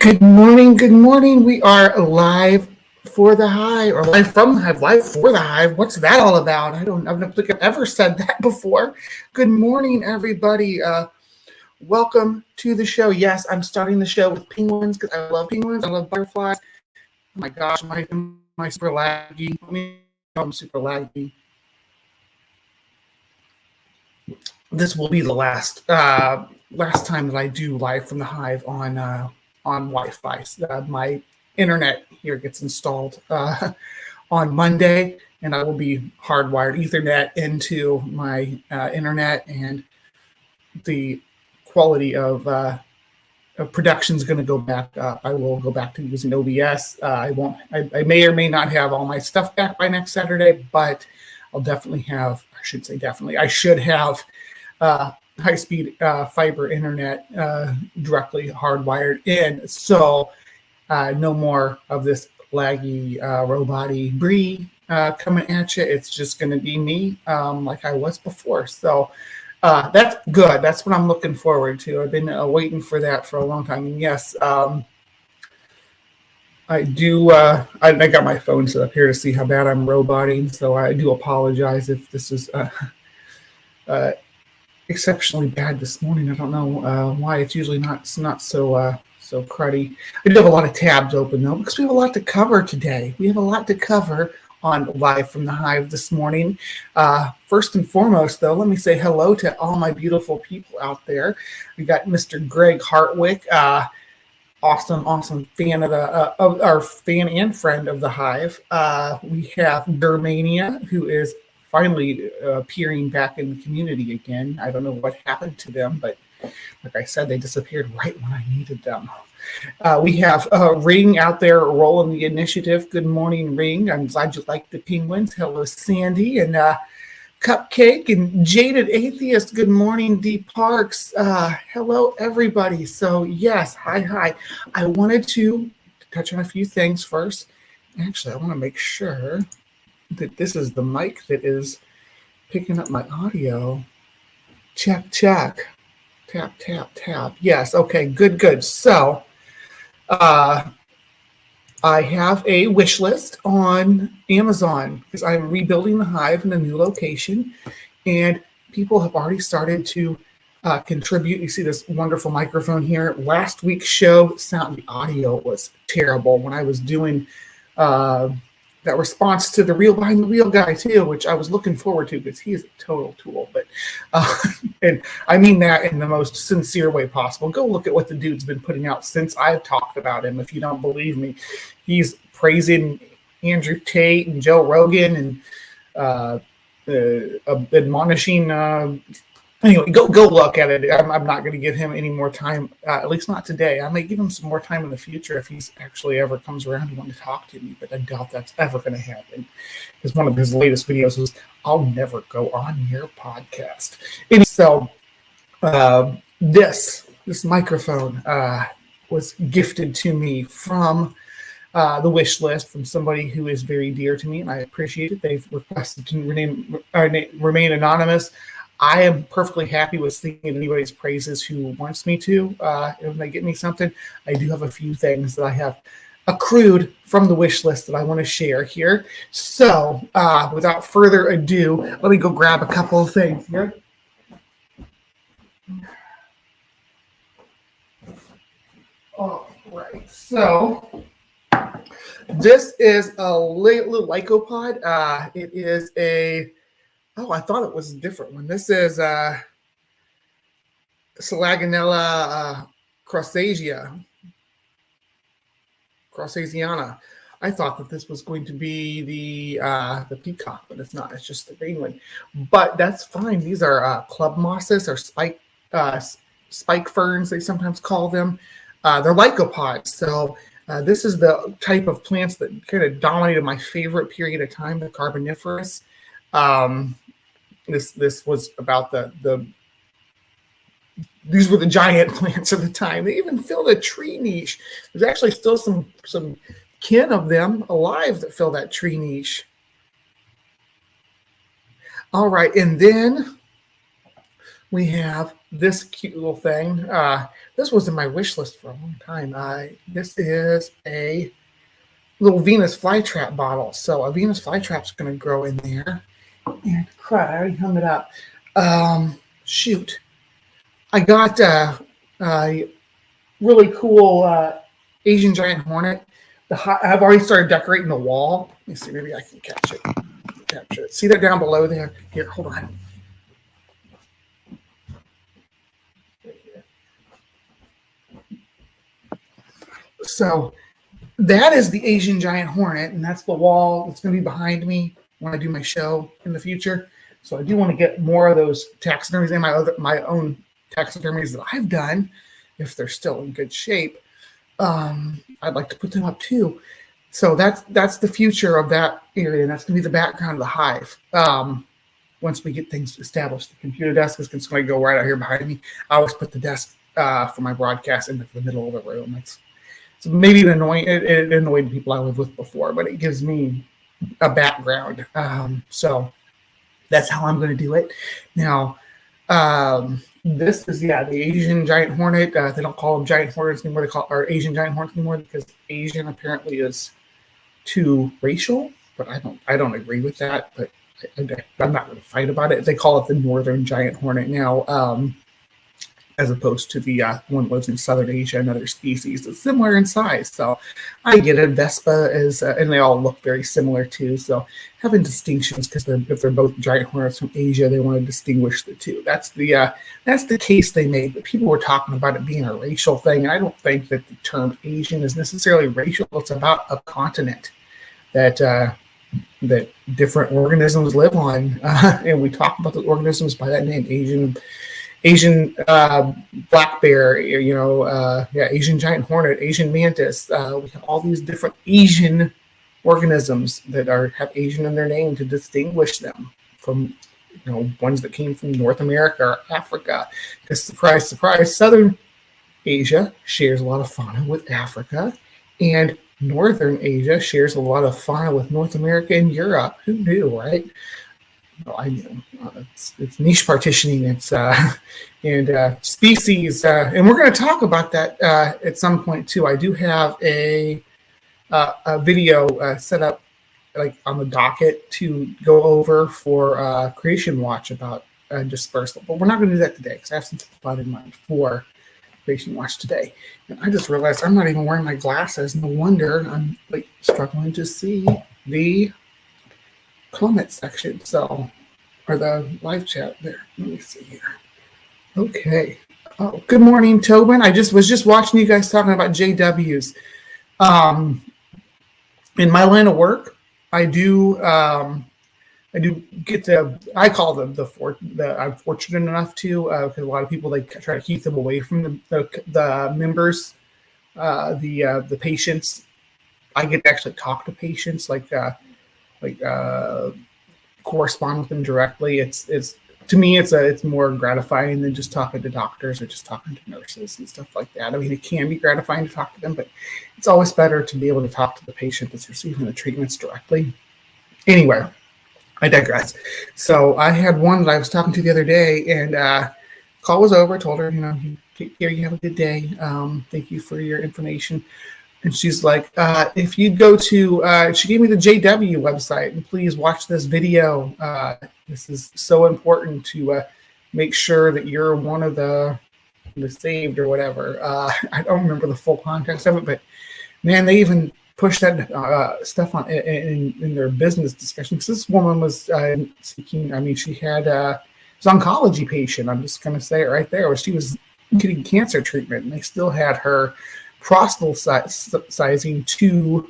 Good morning. Good morning. We are live for the Hive, or live from the Hive, live for the Hive. What's that all about? I don't think I've ever said that before. Good morning, everybody. Welcome to the show. Yes, I'm starting the show with penguins because I love penguins. I love butterflies. Oh my gosh, am I super laggy? Let me know I'm super laggy. This will be the last time that I do live from the Hive on Wi-Fi. My internet here gets installed on Monday, and I will be hardwired Ethernet into my internet, and the quality of production is going to go back up. I will go back to using OBS. I may or may not have all my stuff back by next Saturday, but I'll definitely have. I should say definitely. I should have high-speed fiber internet directly hardwired in. So no more of this laggy robot-y Bree coming at you. It's just going to be me like I was before. So that's good. That's what I'm looking forward to. I've been waiting for that for a long time. And yes, I do. I got my phone set up here to see how bad I'm roboting. So I do apologize if this is exceptionally bad this morning. I don't know why. It's usually not so cruddy. I do have a lot of tabs open though because we have a lot to cover today. We have a lot to cover on Live from the Hive this morning. First and foremost, though, let me say hello to all my beautiful people out there. We got Mr. Greg Hartwick, awesome fan of our fan and friend of the Hive. We have Germania, who is finally appearing back in the community again. I don't know what happened to them, but like I said, they disappeared right when I needed them. We have Ring out there rolling the initiative. Good morning, Ring. I'm glad you like the penguins. Hello, Sandy and Cupcake and Jaded Atheist. Good morning, D Parks. Hello, everybody. So yes, hi. I wanted to touch on a few things first. Actually, I want to make sure that this is the mic that is picking up my audio. Check. Tap. Yes, okay, good. So I have a wish list on Amazon because I'm rebuilding the Hive in a new location, and people have already started to contribute. You see this wonderful microphone here. Last week's show, the audio was terrible when I was doing that response to the Real Behind the Wheel guy too, which I was looking forward to because he is a total tool. But and I mean that in the most sincere way possible. Go look at what the dude's been putting out since I've talked about him. If you don't believe me, he's praising Andrew Tate and Joe Rogan and admonishing. Anyway, go look at it. I'm not going to give him any more time, at least not today. I may give him some more time in the future if he's actually ever comes around and wants to talk to me, but I doubt that's ever going to happen. Because one of his latest videos was, "I'll never go on your podcast." And so this microphone was gifted to me from the wish list from somebody who is very dear to me, and I appreciate it. They've requested to remain anonymous. I am perfectly happy with singing anybody's praises who wants me to. When they get me something, I do have a few things that I have accrued from the wish list that I want to share here. So without further ado, let me go grab a couple of things here. All right, so this is a little lycopod. It is a I thought it was a different one. This is Selaginella crossasiana. I thought that this was going to be the peacock, but it's not. It's just the green one. But that's fine. These are club mosses or spike ferns, they sometimes call them. They're lycopods. So this is the type of plants that kind of dominated my favorite period of time, the Carboniferous. This was about these were the giant plants of the time. They even filled a tree niche. There's actually still some kin of them alive that fill that tree niche. All right, and then we have this cute little thing. This was in my wish list for a long time. This is a little Venus flytrap bottle. So a Venus flytrap's going to grow in there. And crud, I already hung it up. Shoot. I got a really cool Asian giant hornet. I've already started decorating the wall. Let me see, maybe I can capture it. See that down below there? Here, hold on. So that is the Asian giant hornet, and that's the wall that's going to be behind me when I do my show in the future. So I do want to get more of those taxidermies and my own taxidermies that I've done, if they're still in good shape. I'd like to put them up too. So that's the future of that area, and that's going to be the background of the hive. Once we get things established, the computer desk is going to go right out here behind me. I always put the desk for my broadcast in the middle of the room. It's maybe it annoyed people I lived with before, but it gives me a background. So that's how I'm going to do it. Now, this is, the Asian giant hornet. They don't call them giant hornets anymore. They call or Asian giant hornets anymore because Asian apparently is too racial, but I don't agree with that, but I'm not going to fight about it. They call it the northern giant hornet now, as opposed to the one that lives in southern Asia, another species that's similar in size. So I get it. Vespa is, and they all look very similar too. So having distinctions, because if they're both giant hornets from Asia, they want to distinguish the two. That's the case they made. But people were talking about it being a racial thing, and I don't think that the term Asian is necessarily racial. It's about a continent that different organisms live on, and we talk about those organisms by that name, Asian black bear, Asian giant hornet, Asian mantis. We have all these different Asian organisms that have Asian in their name to distinguish them from ones that came from North America or Africa. Because surprise, surprise, Southern Asia shares a lot of fauna with Africa, and Northern Asia shares a lot of fauna with North America and Europe. Who knew, right? Well, I knew. It's niche partitioning. It's and species, and we're going to talk about that at some point too. I do have a video set up like on the docket to go over for Creation Watch about dispersal, but we're not going to do that today because I have some fun in mind for Creation Watch today. And I just realized I'm not even wearing my glasses. No wonder I'm like struggling to see the comment section, or the live chat there. Let me see here. Okay. Oh, good morning, Tobin. I was just watching you guys talking about JWs. In my line of work, I do get I call them I'm fortunate enough to, because a lot of people, they try to keep them away from the members, the patients. I get to actually talk to patients, like correspond with them directly. It's to me, it's more gratifying than just talking to doctors or just talking to nurses and stuff like that. I mean, it can be gratifying to talk to them, but it's always better to be able to talk to the patient that's receiving the treatments directly. Anyway, I digress. So I had one that I was talking to the other day, and call was over. I told her, take care, you have a good day. Thank you for your information. And she's like, if you go to, she gave me the JW website, and please watch this video. This is so important to make sure that you're one of the saved or whatever. I don't remember the full context of it, but man, they even pushed that stuff on in their business discussions. This woman was seeking, she had an oncology patient. I'm just going to say it right there, where she was getting cancer treatment, and they still had her proselytizing to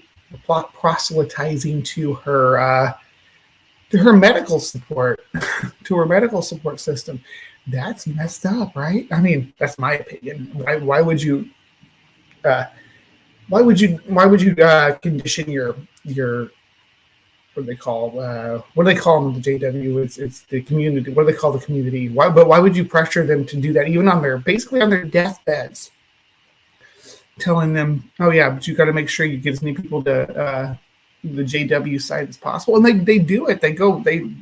her medical support, to her medical support system. That's messed up, right? I mean, that's my opinion. Why would you condition your what do they call them, the JW? It's the community. What do they call the community? Why would you pressure them to do that, even on their deathbeds? Telling them, oh yeah, but you got to make sure you get as many people to the JW site as possible, and they do it.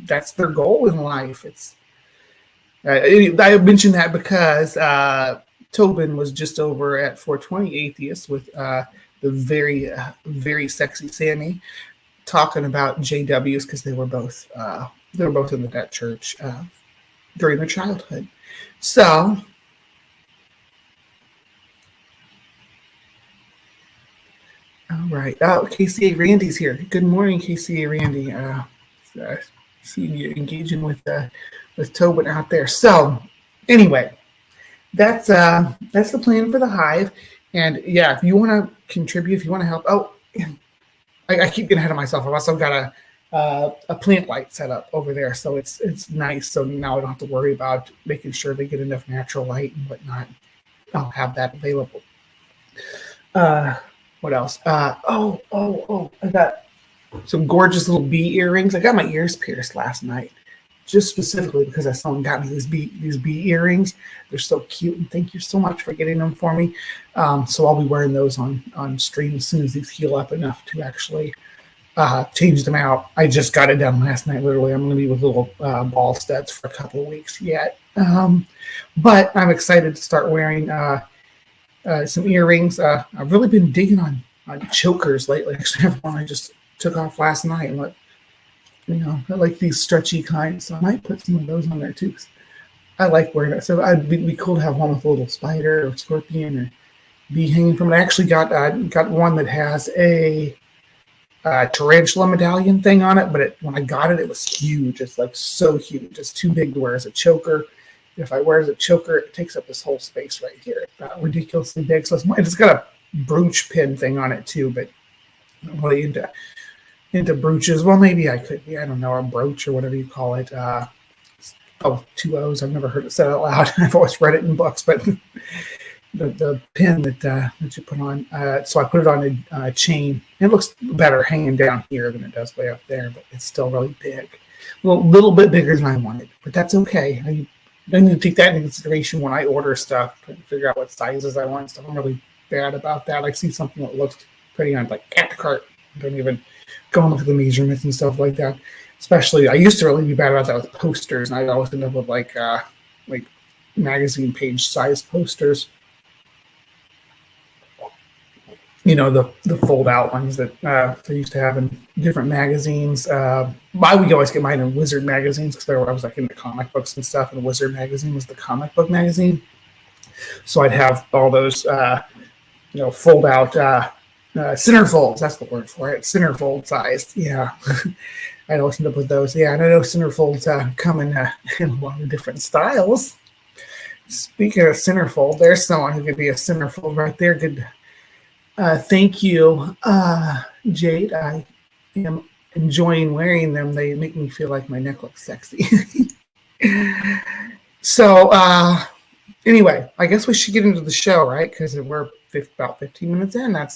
That's their goal in life. I mentioned that because Tobin was just over at 420 Atheist with the very sexy Sammy talking about JWs because they were both in that church during their childhood. So. All right. Oh, KCA Randy's here. Good morning, KCA Randy. See you engaging with Tobin out there. So, anyway, that's the plan for the Hive. And yeah, if you want to contribute, if you want to help. Oh, I keep getting ahead of myself. I've also got a plant light set up over there, so it's nice. So now I don't have to worry about making sure they get enough natural light and whatnot. I'll have that available. What else? I got some gorgeous little bee earrings. I got my ears pierced last night, just specifically because someone got me these bee earrings. They're so cute, and thank you so much for getting them for me. So I'll be wearing those on stream as soon as these heal up enough to actually change them out. I just got it done last night, literally. I'm going to be with little ball studs for a couple of weeks yet. But I'm excited to start wearing some earrings. I've really been digging on chokers lately. Actually, I have one I just took off last night, and I like these stretchy kinds, so I might put some of those on there too. 'Cause I like wearing it. So it'd be cool to have one with a little spider or scorpion or bee hanging from it. I actually got one that has a tarantula medallion thing on it, but when I got it, it was huge. It's like so huge. It's too big to wear as a choker. If I wear as a choker, it takes up this whole space right here. It's ridiculously big. So it's got a brooch pin thing on it too, but I'm not really into brooches. Well, maybe I could be. I don't know, a brooch or whatever you call it. Two O's. I've never heard it said out loud. I've always read it in books, but the pin that you put on. So I put it on a chain. It looks better hanging down here than it does way up there, but it's still really big. A little bit bigger than I wanted, but that's okay. I need to take that into consideration when I order stuff, trying to figure out what sizes I want and stuff. I'm really bad about that. I see something that looks pretty on like at the cart. I don't even go and look at the measurements and stuff like that. Especially, I used to really be bad about that with posters, and I'd always end up with like magazine page size posters. The fold out ones that they used to have in different magazines. I would always get mine in Wizard magazines because I was like into comic books and stuff, and Wizard magazine was the comic book magazine. So I'd have all those, fold out centerfolds. That's the word for it. Centerfold sized. Yeah. I'd always end up with those. Yeah, and I know centerfolds come in a lot of different styles. Speaking of centerfold, there's someone who could be a centerfold right there. Good. Thank you, Jade. I am enjoying wearing them. They make me feel like my neck looks sexy. So, anyway, I guess we should get into the show, right? Because we're about 15 minutes in. I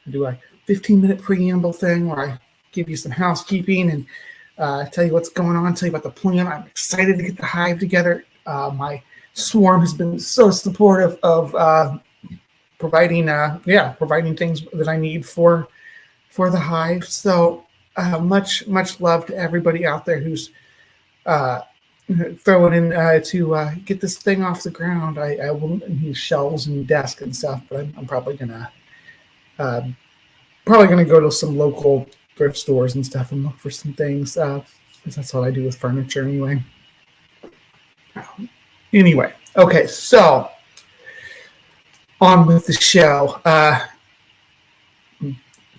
do a 15-minute preamble thing where I give you some housekeeping and tell you what's going on, tell you about the plan. I'm excited to get the Hive together. My swarm has been so supportive of providing things that I need for the Hive. So much love to everybody out there who's throwing in to get this thing off the ground. I will need shelves and desk and stuff, but I'm probably gonna go to some local thrift stores and stuff and look for some things. Because that's what I do with furniture anyway. Anyway, okay, so on with the show.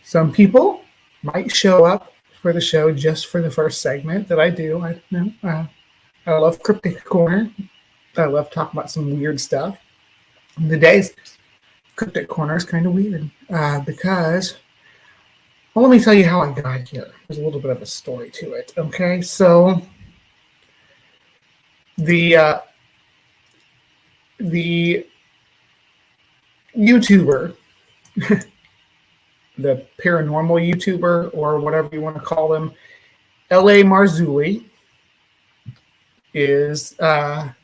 Some people might show up for the show just for the first segment that I do. I love CryptoCorner. I love talking about some weird stuff. Today's CryptoCorner is kind of weird because, well, let me tell you how I got here. There's a little bit of a story to it. Okay, so the YouTuber, the paranormal YouTuber, or whatever you want to call them, L.A. Marzulli, is at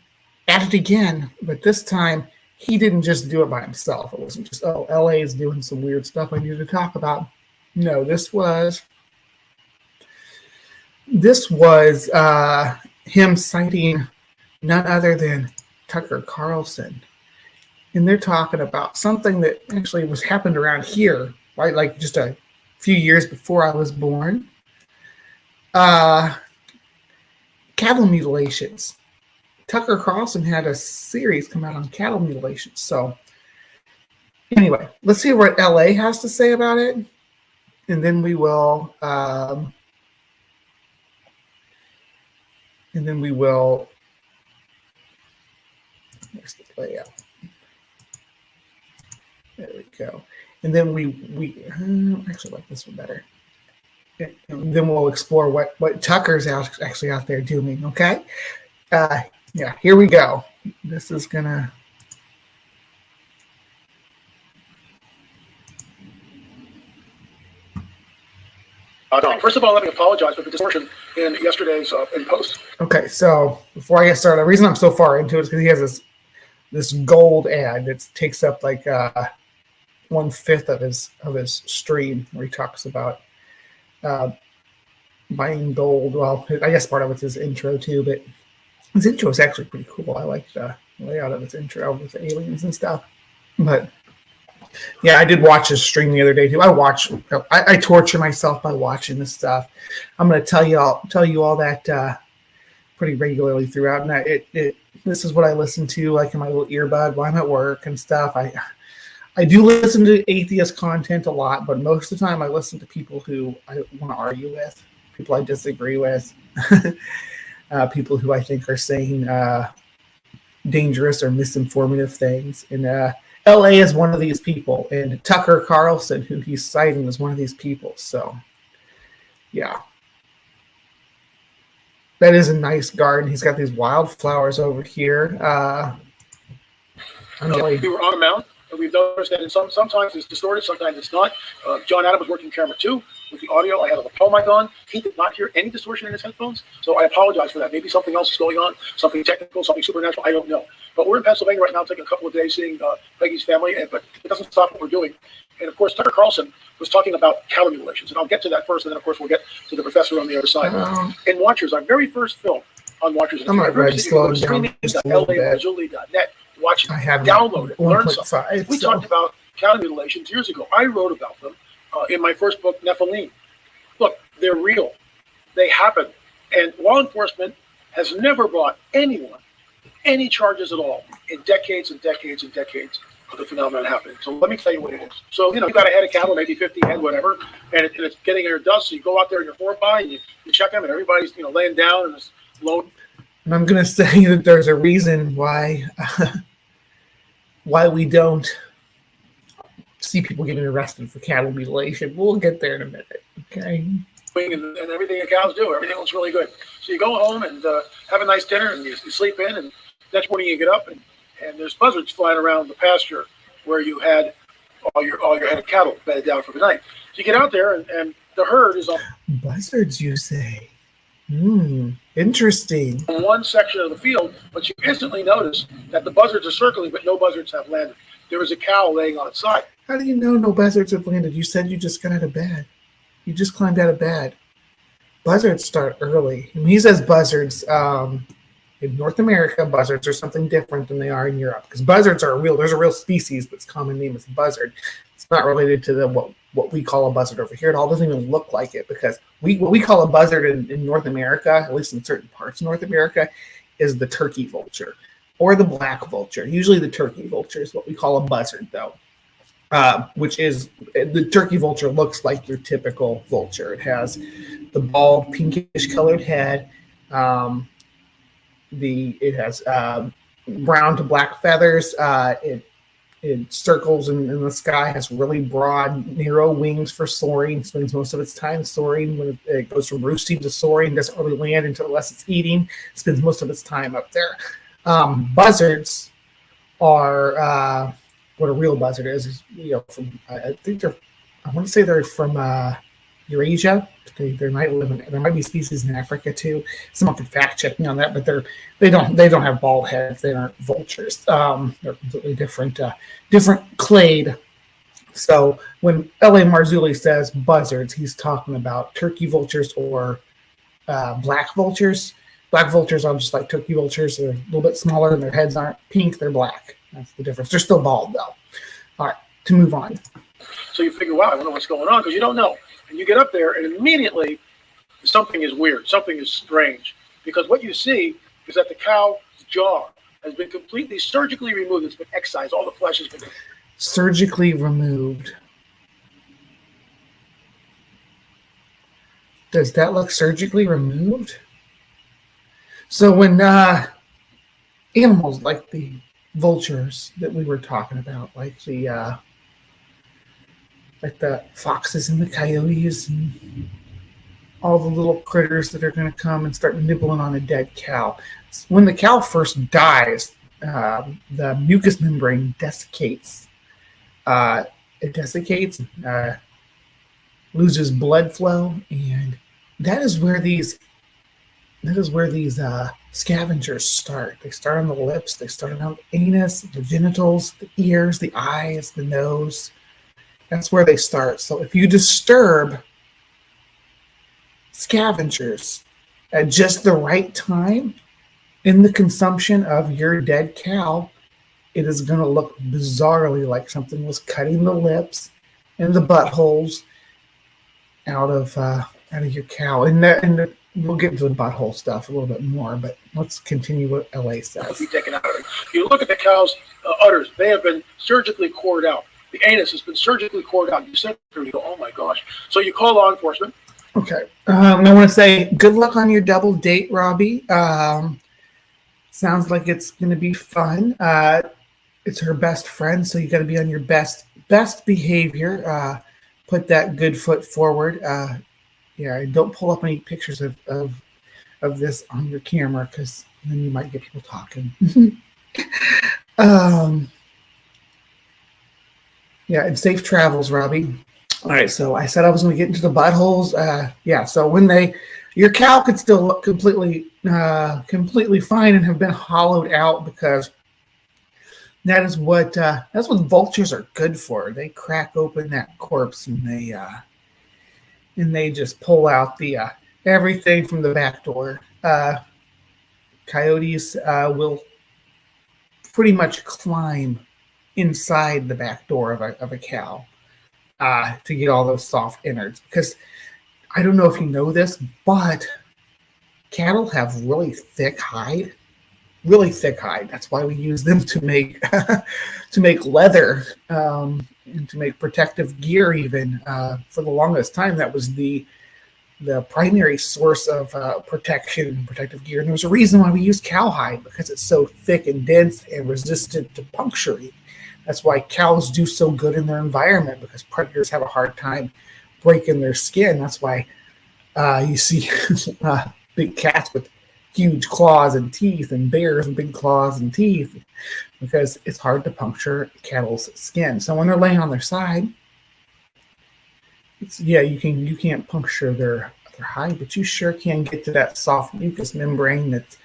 it again, but this time he didn't just do it by himself. It wasn't just, L.A. is doing some weird stuff I need to talk about. No, this was him citing none other than Tucker Carlson. And they're talking about something that actually was happened around here, right? Like just a few years before I was born. Cattle mutilations. Tucker Carlson had a series come out on cattle mutilations. So anyway, let's see what LA has to say about it. And then we will here's the layout. There we go. And then we actually like this one better. And then we'll explore what Tucker's actually out there doing. Okay. Yeah, here we go. This is gonna. First of all, let me apologize for the distortion in yesterday's in post. Okay, so before I get started, the reason I'm so far into it is because he has this gold ad that takes up like 1/5 of his stream, where he talks about buying gold. Well, I guess part of it's his intro too, but his intro is actually pretty cool. I like the layout of his intro with the aliens and stuff. But yeah, I did watch his stream the other day too. I torture myself by watching this stuff. I'm going to tell you all that pretty regularly throughout. And this is what I listen to, like in my little earbud while I'm at work and stuff. I do listen to atheist content a lot, but most of the time I listen to people who I want to argue with, people I disagree with, people who I think are saying dangerous or misinformative things. And LA is one of these people, and Tucker Carlson, who he's citing, is one of these people. So, yeah. That is a nice garden. He's got these wildflowers over here. We were on a mount, and we've noticed that sometimes it's distorted, sometimes it's not. John Adam was working camera 2 with the audio. I had a lapel mic on. He did not hear any distortion in his headphones, so I apologize for that. Maybe something else is going on, something technical, something supernatural. I don't know. But we're in Pennsylvania right now, taking a couple of days seeing Peggy's family, but it doesn't stop what we're doing. And of course, Tucker Carlson was talking about cattle mutilations, and I'll get to that first, and then of course we'll get to the professor on the other side. In Watchers, our very first film on Watchers, I'm not ready to slow it down just a little bit. Watch it, download it, learn something. We talked about cattle mutilations years ago. I wrote about them in my first book, Nephilim. Look, they're real. They happen. And law enforcement has never brought anyone any charges at all in decades and decades and decades of the phenomenon happening. So let me tell you what it is. So, you got a head of cattle, maybe 50 head, whatever, and it's getting in your dust. So you go out there in your 4x and you check them, and everybody's, laying down in this load. And I'm going to say that there's a reason why we don't see people getting arrested for cattle mutilation. We'll get there in a minute, okay? And everything the cows do, everything looks really good. So you go home and have a nice dinner, and you sleep in, and next morning you get up, and there's buzzards flying around the pasture where you had all your head of cattle bedded down for the night. So you get out there, and the herd is on buzzards, you say? Interesting. On one section of the field, but you instantly notice that the buzzards are circling, but no buzzards have landed. There was a cow laying on its side. How do you know no buzzards have landed? You said you just got out of bed. You just climbed out of bed. Buzzards start early. And he says buzzards in North America, buzzards are something different than they are in Europe, because buzzards are there's a real species that's common name is buzzard. It's not related to what we call a buzzard over here. It all doesn't even look like it, because what we call a buzzard in North America, at least in certain parts of North America, is the turkey vulture or the black vulture. Usually the turkey vulture is what we call a buzzard, though. Which is the turkey vulture looks like your typical vulture. It has the bald pinkish colored head. It has brown to black feathers. It circles in the sky. Has really broad, narrow wings for soaring. Spends most of its time soaring. When it goes from roosting to soaring, doesn't really land unless it's eating. Spends most of its time up there. Buzzards are. What a real buzzard is from I want to say they're from Eurasia. There might be species in Africa too. Someone could fact check me on that, but they don't have bald heads. They aren't vultures. They're completely different clade. So when L.A. Marzulli says buzzards, he's talking about turkey vultures or black vultures. Black vultures are just like turkey vultures. They're a little bit smaller and their heads aren't pink, they're black. That's the difference. They're still bald though. All right, to move on. So you figure, wow, I wonder what's going on, because you don't know. And you get up there and immediately something is weird, something is strange. Because what you see is that the cow's jaw has been completely surgically removed. It's been excised. All the flesh has been surgically removed. Does that look surgically removed? So when animals like the vultures that we were talking about, like the foxes and the coyotes and all the little critters that are going to come and start nibbling on a dead cow. When the cow first dies, the mucous membrane desiccates. It desiccates, loses blood flow, and that is where these scavengers start. They start on the lips, they start on the anus, the genitals, the ears, the eyes, the nose. That's where they start. So if you disturb scavengers at just the right time in the consumption of your dead cow, it is going to look bizarrely like something was cutting the lips and the buttholes out of your cow. And we'll get into the butthole stuff a little bit more, but let's continue what LA says. Be taken out of it. You look at the cow's udders; they have been surgically cored out. The anus has been surgically cored out. You sit there and you go, "Oh my gosh!" So you call law enforcement. Okay. I want to say good luck on your double date, Robbie. Sounds like it's going to be fun. It's her best friend, so you got to be on your best behavior. Put that good foot forward. Yeah, don't pull up any pictures of this on your camera, because then you might get people talking. Yeah, and safe travels, Robbie. All right, so I said I was going to get into the buttholes. Yeah, so when your cow could still look completely fine and have been hollowed out, because that's what vultures are good for. They crack open that corpse and they just pull out the everything from the back door. Coyotes will pretty much climb inside the back door of a cow to get all those soft innards. Because I don't know if you know this, but cattle have really thick hide. That's why we use them to make leather and to make protective gear. Even for the longest time, that was the primary source of protection and protective gear. And there's a reason why we use cowhide, because it's so thick and dense and resistant to puncturing. That's why cows do so good in their environment, because predators have a hard time breaking their skin. That's why you see big cats with huge claws and teeth, and bears with big claws and teeth, because it's hard to puncture cattle's skin. So when they're laying on their side, you can't puncture their hide, but you sure can get to that soft mucous membrane that's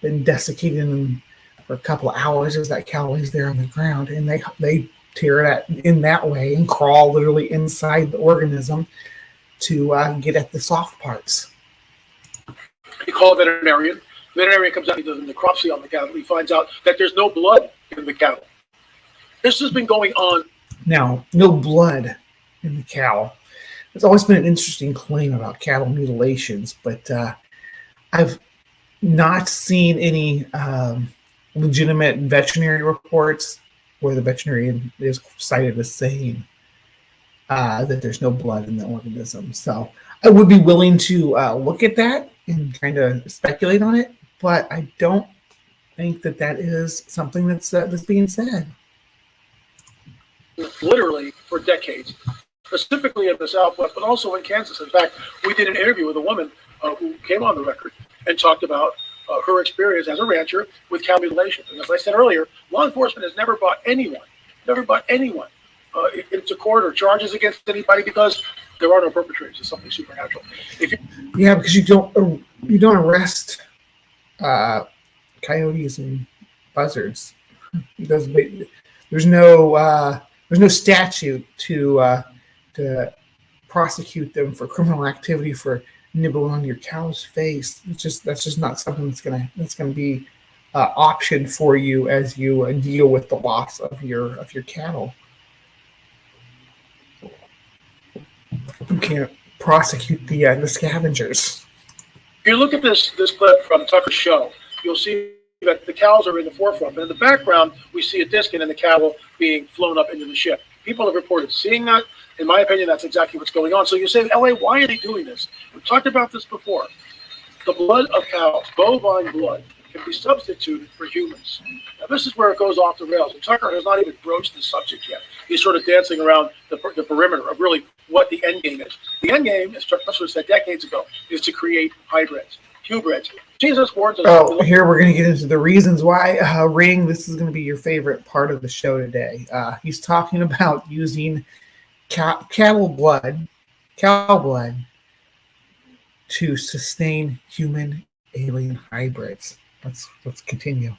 been desiccated in for a couple of hours as that cow lays there on the ground, and they tear it in that way and crawl literally inside the organism to get at the soft parts. You call a veterinarian. The veterinarian comes out, he does a necropsy on the cattle. He finds out that there's no blood in the cattle. This has been going on. Now, no blood in the cow. It's always been an interesting claim about cattle mutilations, but I've not seen any legitimate veterinary reports where the veterinarian is cited as saying that there's no blood in the organism. So I would be willing to look at that and kind of speculate on it, but I don't think that is something that's being said. Literally for decades, specifically in the Southwest, but also in Kansas. In fact, we did an interview with a woman who came on the record and talked about her experience as a rancher with cow mutilation. And as I said earlier, law enforcement has never brought anyone into court or charges against anybody, because there are no perpetrators. It's something supernatural. Because you don't arrest coyotes and buzzards. There's no statute to prosecute them for criminal activity for nibble on your cow's face. That's just not something that's gonna be option for you as you deal with the loss of your cattle. You can't prosecute the scavengers. If you look at this clip from Tucker's show, you'll see that the cows are in the forefront, but in the background we see a disc and the cattle being flown up into the ship. People have reported seeing that. In my opinion, that's exactly what's going on. So you say, LA, why are they doing this? We've talked about this before. The blood of cows, bovine blood, can be substituted for humans. Now, this is where it goes off the rails. And Tucker has not even broached the subject yet. He's sort of dancing around the perimeter of really what the end game is. The end game, as Tucker said decades ago, is to create hybrids, purebreds. Jesus warns us. Oh, here we're going to get into the reasons why. Ring, this is going to be your favorite part of the show today. He's talking about using cow blood to sustain human alien hybrids. Let's continue.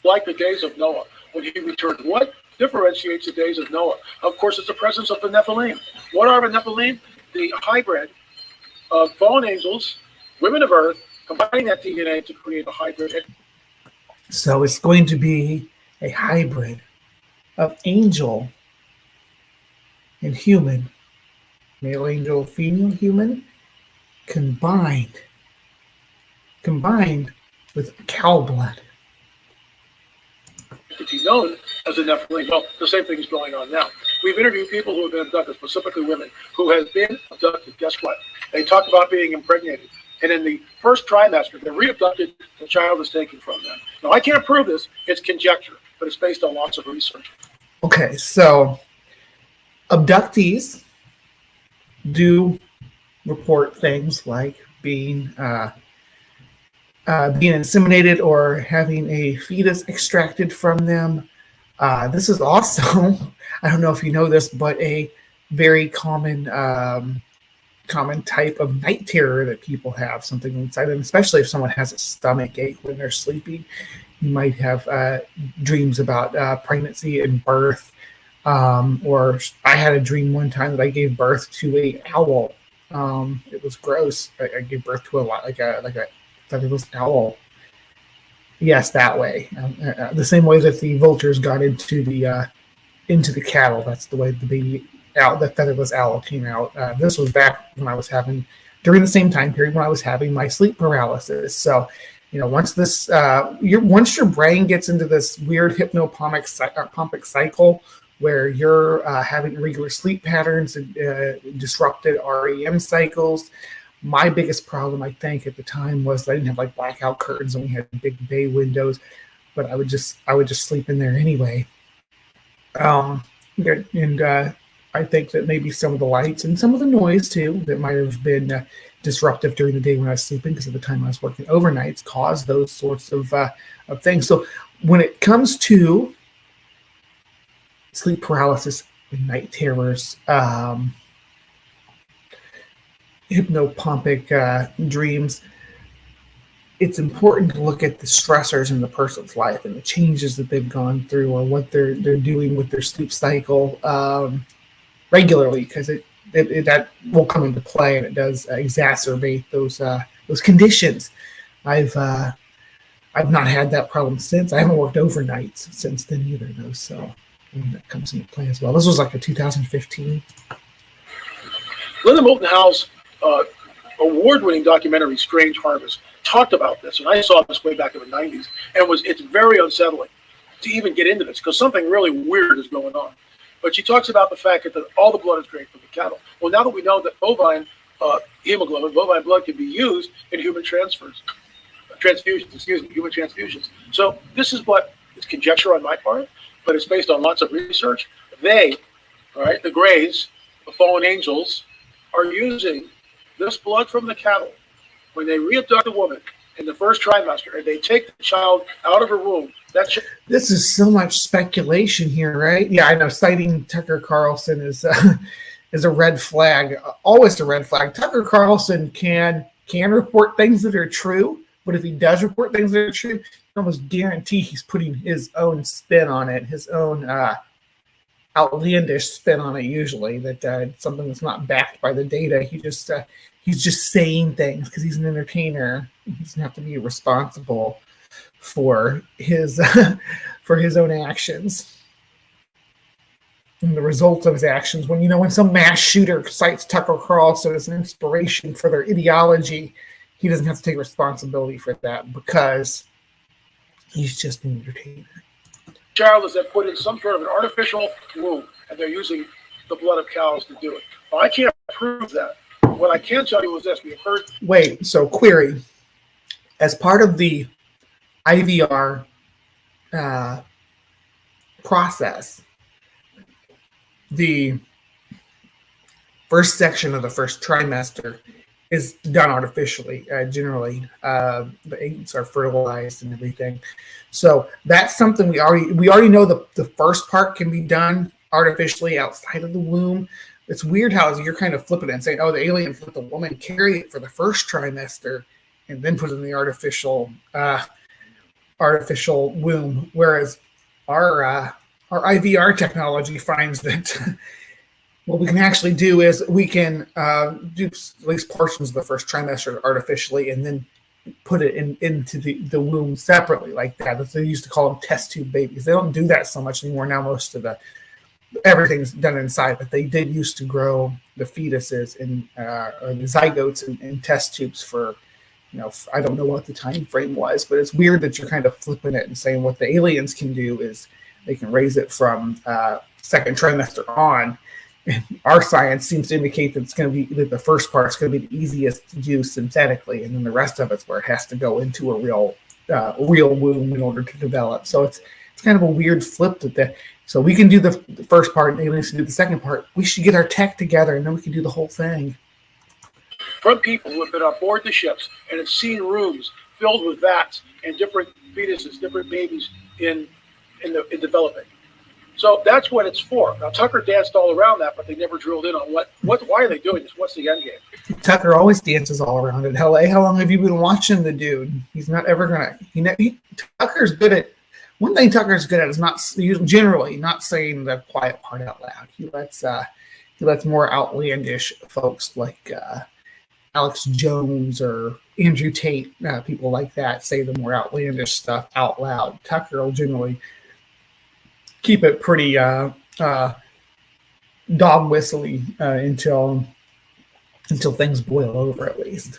Like the days of Noah, when he returned. What differentiates the days of Noah? Of course, it's the presence of the Nephilim. What are the Nephilim? The hybrid of fallen angels, women of earth, combining that DNA to create a hybrid. So it's going to be a hybrid of angel and human, male angel, female human, combined with cow blood. Entity known as the Nephilim. Well, the same thing is going on now. We've interviewed people who have been abducted, specifically women who have been abducted. Guess what? They talk about being impregnated. And in the first trimester, they're re-abducted, the child is taken from them. Now, I can't prove this. It's conjecture, but it's based on lots of research. Okay, so abductees do report things like being inseminated or having a fetus extracted from them. This is also, I don't know if you know this, but a very common type of night terror that people have, something inside them, especially if someone has a stomach ache when they're sleeping. You might have dreams about pregnancy and birth. Or I had a dream one time that I gave birth to an owl. It was gross. I gave birth to like a fabulous owl. Yes, that way. The same way that the vultures got into the cattle. That's the way the featherless owl came out. This was back when I was during the same time period when I was having my sleep paralysis. So, once once your brain gets into this weird hypnopompic cycle where you're having irregular sleep patterns and disrupted REM cycles. My biggest problem, I think, at the time was that I didn't have like blackout curtains and we had big bay windows, but I would just sleep in there anyway. I think that maybe some of the lights and some of the noise too that might have been disruptive during the day when I was sleeping, because at the time I was working overnights, caused those sorts of things. So when it comes to sleep paralysis and night terrors, hypnopompic dreams, it's important to look at the stressors in the person's life and the changes that they've gone through or what they're doing with their sleep cycle regularly, because that will come into play, and it does exacerbate those conditions. I've not had that problem since. I haven't worked overnights since then either, though. So that comes into play as well. This was like a 2015. Linda Moulton Howe's award-winning documentary Strange Harvest talked about this, and I saw this way back in the 90s, and it's very unsettling to even get into this because something really weird is going on. But she talks about the fact that all the blood is drained from the cattle. Well, now that we know that bovine hemoglobin, bovine blood can be used in human transfusions. So this is it's conjecture on my part, but it's based on lots of research. The Greys, the fallen angels, are using this blood from the cattle when they re-abduct a woman in the first trimester and they take the child out of her womb. This is so much speculation here, right? Yeah, I know. Citing Tucker Carlson is a red flag, always a red flag. Tucker Carlson can report things that are true, but if he does report things that are true, you almost guarantee he's putting his own spin on it, his own outlandish spin on it. Usually, that something that's not backed by the data, he he's just saying things because he's an entertainer. He doesn't have to be responsible for his for his own actions and the results of his actions. When some mass shooter cites Tucker Carlson as an inspiration for their ideology, he doesn't have to take responsibility for that because he's just an entertainer. Child is that put in some sort of an artificial womb, and they're using the blood of cows to do it. Well, I can't prove that. What I can tell you is this: we've heard. Wait, so query. As part of the IVR process, the first section of the first trimester is done artificially. Generally, the eggs are fertilized and everything. So that's something we already know. The first part can be done artificially outside of the womb. It's weird how you're kind of flipping it and saying, "Oh, the aliens let the woman carry it for the first trimester and then put it in the artificial womb," whereas our IVR technology finds that what we can actually do is we can do at least portions of the first trimester artificially and then put it into the womb separately like that. They used to call them test tube babies. They don't do that so much anymore. Now most of everything's done inside, but they did used to grow the fetuses or the zygotes in test tubes for, I don't know what the time frame was, but it's weird that you're kind of flipping it and saying what the aliens can do is they can raise it from second trimester on. And our science seems to indicate that it's going to be that the first part's going to be the easiest to do synthetically, and then the rest of it's where it has to go into a real womb in order to develop. So it's kind of a weird flip that. So we can do the first part, and aliens can do the second part. We should get our tech together, and then we can do the whole thing. From people who have been aboard the ships and have seen rooms filled with vats and different fetuses, different babies in developing. So that's what it's for. Now Tucker danced all around that, but they never drilled in on why are they doing this? What's the end game? Tucker always dances all around it. How long have you been watching the dude? He's not ever gonna. Tucker's good at. One thing Tucker's good at is generally not saying the quiet part out loud. He lets more outlandish folks like Alex Jones or Andrew Tate, people like that, say the more outlandish stuff out loud. Tucker will generally keep it pretty dog whistly until things boil over, at least.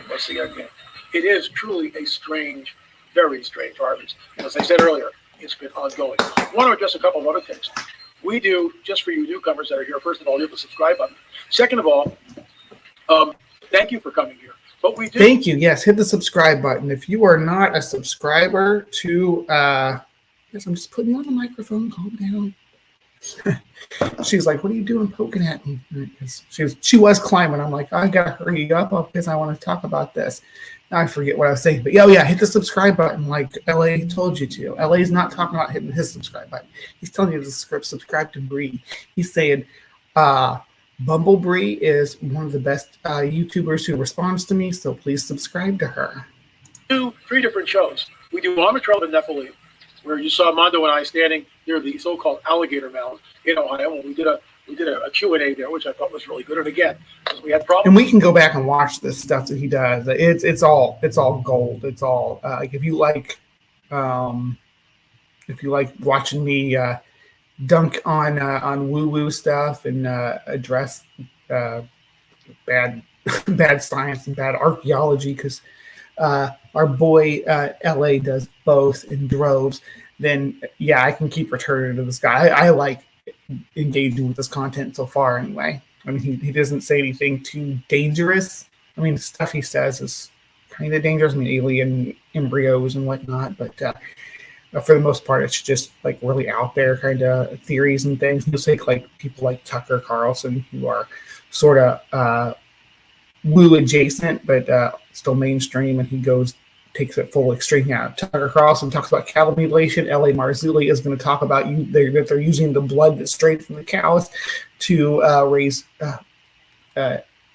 What's the end game? It is truly a strange, very strange harvest. And as I said earlier, it's been ongoing. I want to address a couple of other things. We do, just for you newcomers that are here, first of all, hit the subscribe button. Second of all, thank you for coming here. But we do. Thank you. Yes, hit the subscribe button. If you are not a subscriber to, yes, I'm just putting you on the microphone. Calm down. She's like, "What are you doing poking at me?" She was climbing. I'm like, "I gotta hurry up because I want to talk about this." Now I forget what I was saying, but yeah, hit the subscribe button like LA told you to. LA's not talking about hitting his subscribe button. He's telling you to subscribe to Bree. He's saying, Bumblebee is one of the best YouTubers who responds to me, so please subscribe to her. 3 different shows. We do On the Trail of the Nephilim, where you saw Mondo and I standing near the so-called alligator mound in Ohio. When we did a Q&A there, which I thought was really good. And again, because we had problems. And we can go back and watch this stuff that he does. It's all gold. It's all like if you like watching me dunk on woo-woo stuff and address bad science and bad archaeology, because our boy LA does both in droves, then yeah, I can keep returning to this guy. I like engaging with this content so far anyway. I mean, he doesn't say anything too dangerous. I mean, the stuff he says is kind of dangerous. I mean, alien embryos and whatnot, but for the most part, it's just like really out there kind of theories and things. You'll take like people like Tucker Carlson, who are sort of woo adjacent, but still mainstream, and he takes it full extreme. Yeah, Tucker Carlson talks about cow mutilation. L.A. Marzulli is going to talk about that they're using the blood that's straight from the cows to raise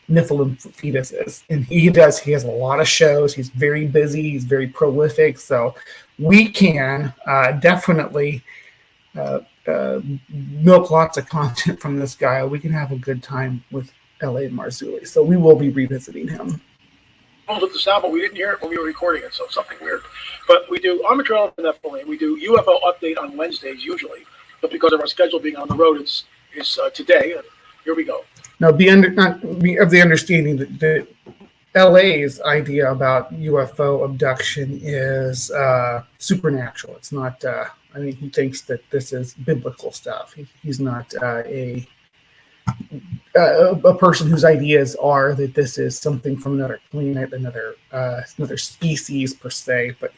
Nephilim fetuses. And he has a lot of shows. He's very busy. He's very prolific. So we can definitely milk lots of content from this guy. We can have a good time with L.A. Marzulli. So we will be revisiting him. With the sound, but we didn't hear it when we were recording it, so something weird. But we do armatril and nephilim. We do UFO update on Wednesdays usually, but because of our schedule being on the road, it's today. Here we go. Now, be of the understanding that LA's idea about UFO abduction is supernatural. It's not. I mean, he thinks that this is biblical stuff. He's not a person whose ideas are that this is something from another planet, another species per se, but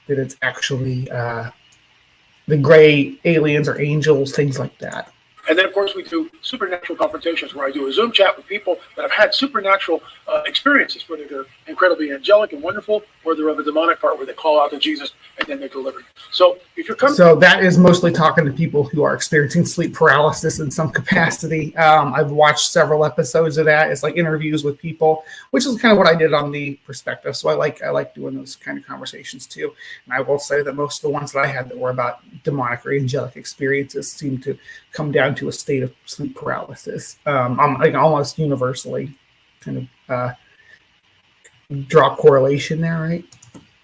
that it's actually the gray aliens or angels, things like that. And then, of course, we do supernatural confrontations, where I do a Zoom chat with people that have had supernatural experiences, whether they're incredibly angelic and wonderful, or they're of a demonic part where they call out to Jesus and then they're delivered. So if you're coming, so that is mostly talking to people who are experiencing sleep paralysis in some capacity. I've watched several episodes of that. It's like interviews with people, which is kind of what I did on the Perspective. So I like doing those kind of conversations too. And I will say that most of the ones that I had that were about demonic or angelic experiences seem to come down to a state of sleep paralysis. Like almost universally kind of draw correlation there, right?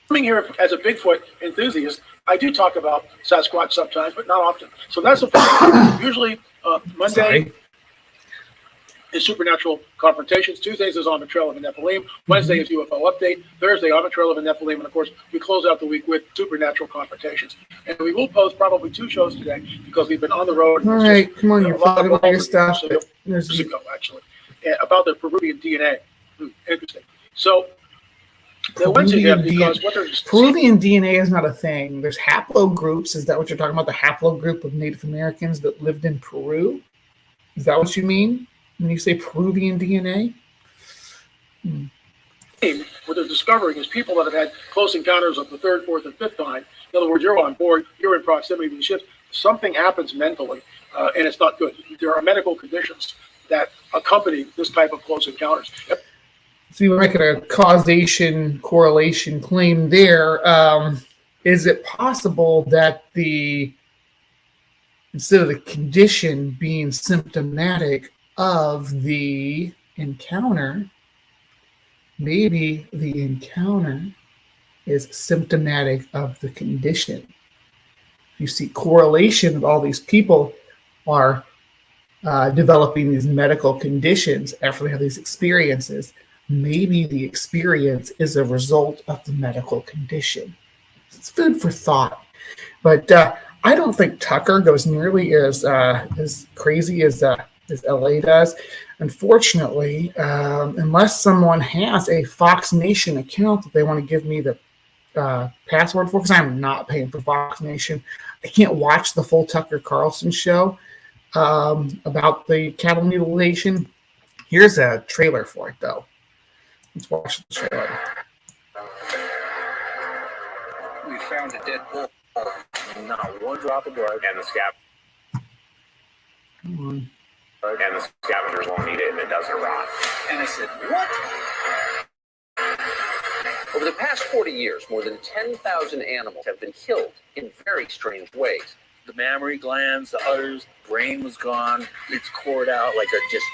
Coming here as a Bigfoot enthusiast, I do talk about Sasquatch sometimes, but not often. So that's the thing. Usually Monday is supernatural confrontations. Tuesdays is on the trail of a Nephilim. Wednesday is UFO update. Thursday on the trail of a Nephilim. And of course, we close out the week with supernatural confrontations. And we will post probably 2 shows today because we've been on the road. All right, come on, you're talking about your stuff. So actually, about the Peruvian DNA. Interesting. So they went to him because Peruvian DNA is not a thing. There's haplogroups. Is that what you're talking about? The haplogroup of Native Americans that lived in Peru? Is that what you mean when you say Peruvian DNA? What they're discovering is people that have had close encounters of the 3rd, 4th, and 5th kind. In other words, you're on board, you're in proximity to the ships. Something happens mentally, and it's not good. There are medical conditions that accompany this type of close encounters. So you're making a causation correlation claim there. Is it possible that instead of the condition being symptomatic of the encounter, maybe the encounter is symptomatic of the condition? You see correlation of all these people are developing these medical conditions after they have these experiences. Maybe the experience is a result of the medical condition. It's food for thought. But I don't think Tucker goes nearly as crazy as LA does. Unfortunately, unless someone has a Fox Nation account that they want to give me the password for, because I'm not paying for Fox Nation, I can't watch the full Tucker Carlson show about the cattle mutilation. Here's a trailer for it, though. Let's watch the trailer. We found a dead bull, not one drop of blood, and the and the scavengers won't eat it, and it doesn't rot. And I said, what? Over the past 40 years, more than 10,000 animals have been killed in very strange ways. The mammary glands, the udders, brain was gone. It's cored out like a just.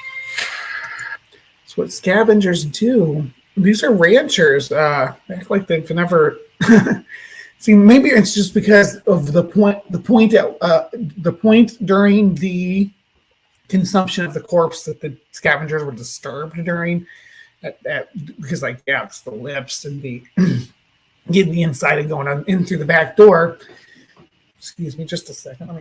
It's what scavengers do. These are ranchers. Act like they've never. See, maybe it's just because of the point during the consumption of the corpse that the scavengers were disturbed during. Because, like, yeah, it's the lips and the getting the inside and going on in through the back door. Excuse me, just a second. Let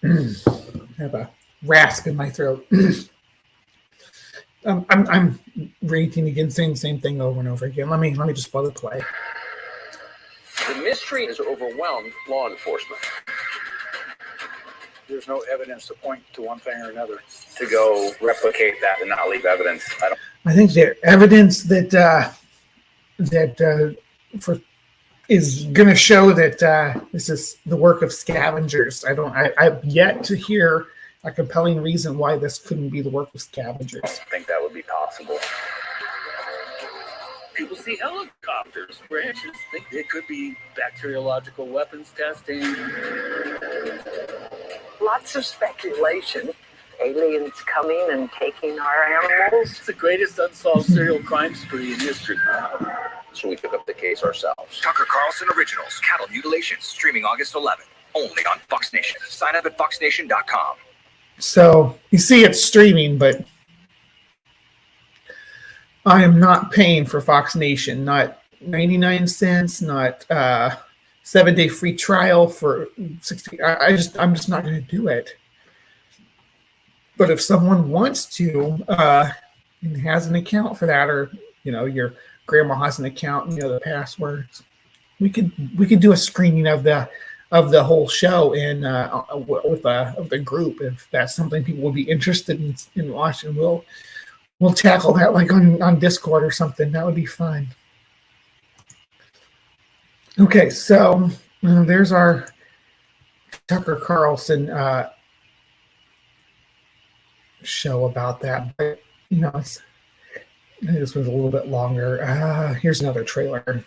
me have a rasp in my throat. I'm ranting again, saying the same thing over and over again. Let me just let it play. The mystery has overwhelmed law enforcement. There's no evidence to point to one thing or another. To go replicate that and not leave evidence. I think the evidence that is going to show that this is the work of scavengers. I've yet to hear a compelling reason why this couldn't be the work of scavengers. I think that would be possible. People see helicopters. Ranchers think it could be bacteriological weapons testing. Lots of speculation. Aliens coming and taking our animals. It's the greatest unsolved serial crime spree in history. So we took up the case ourselves. Tucker Carlson Originals, Cattle Mutilation, streaming August 11th, only on Fox Nation. Sign up at foxnation.com. So you see it's streaming, but I am not paying for Fox Nation. Not 99 cents, not 7-day free trial for 60. I'm just not going to do it. But if someone wants to and has an account for that, or your grandma has an account and the passwords, we could do a screening of the whole show and with the group, if that's something people would be interested in watching. We'll tackle that like on Discord or something. That would be fun. Okay, so there's our Tucker Carlson show about that. But I think this was a little bit longer. Here's another trailer,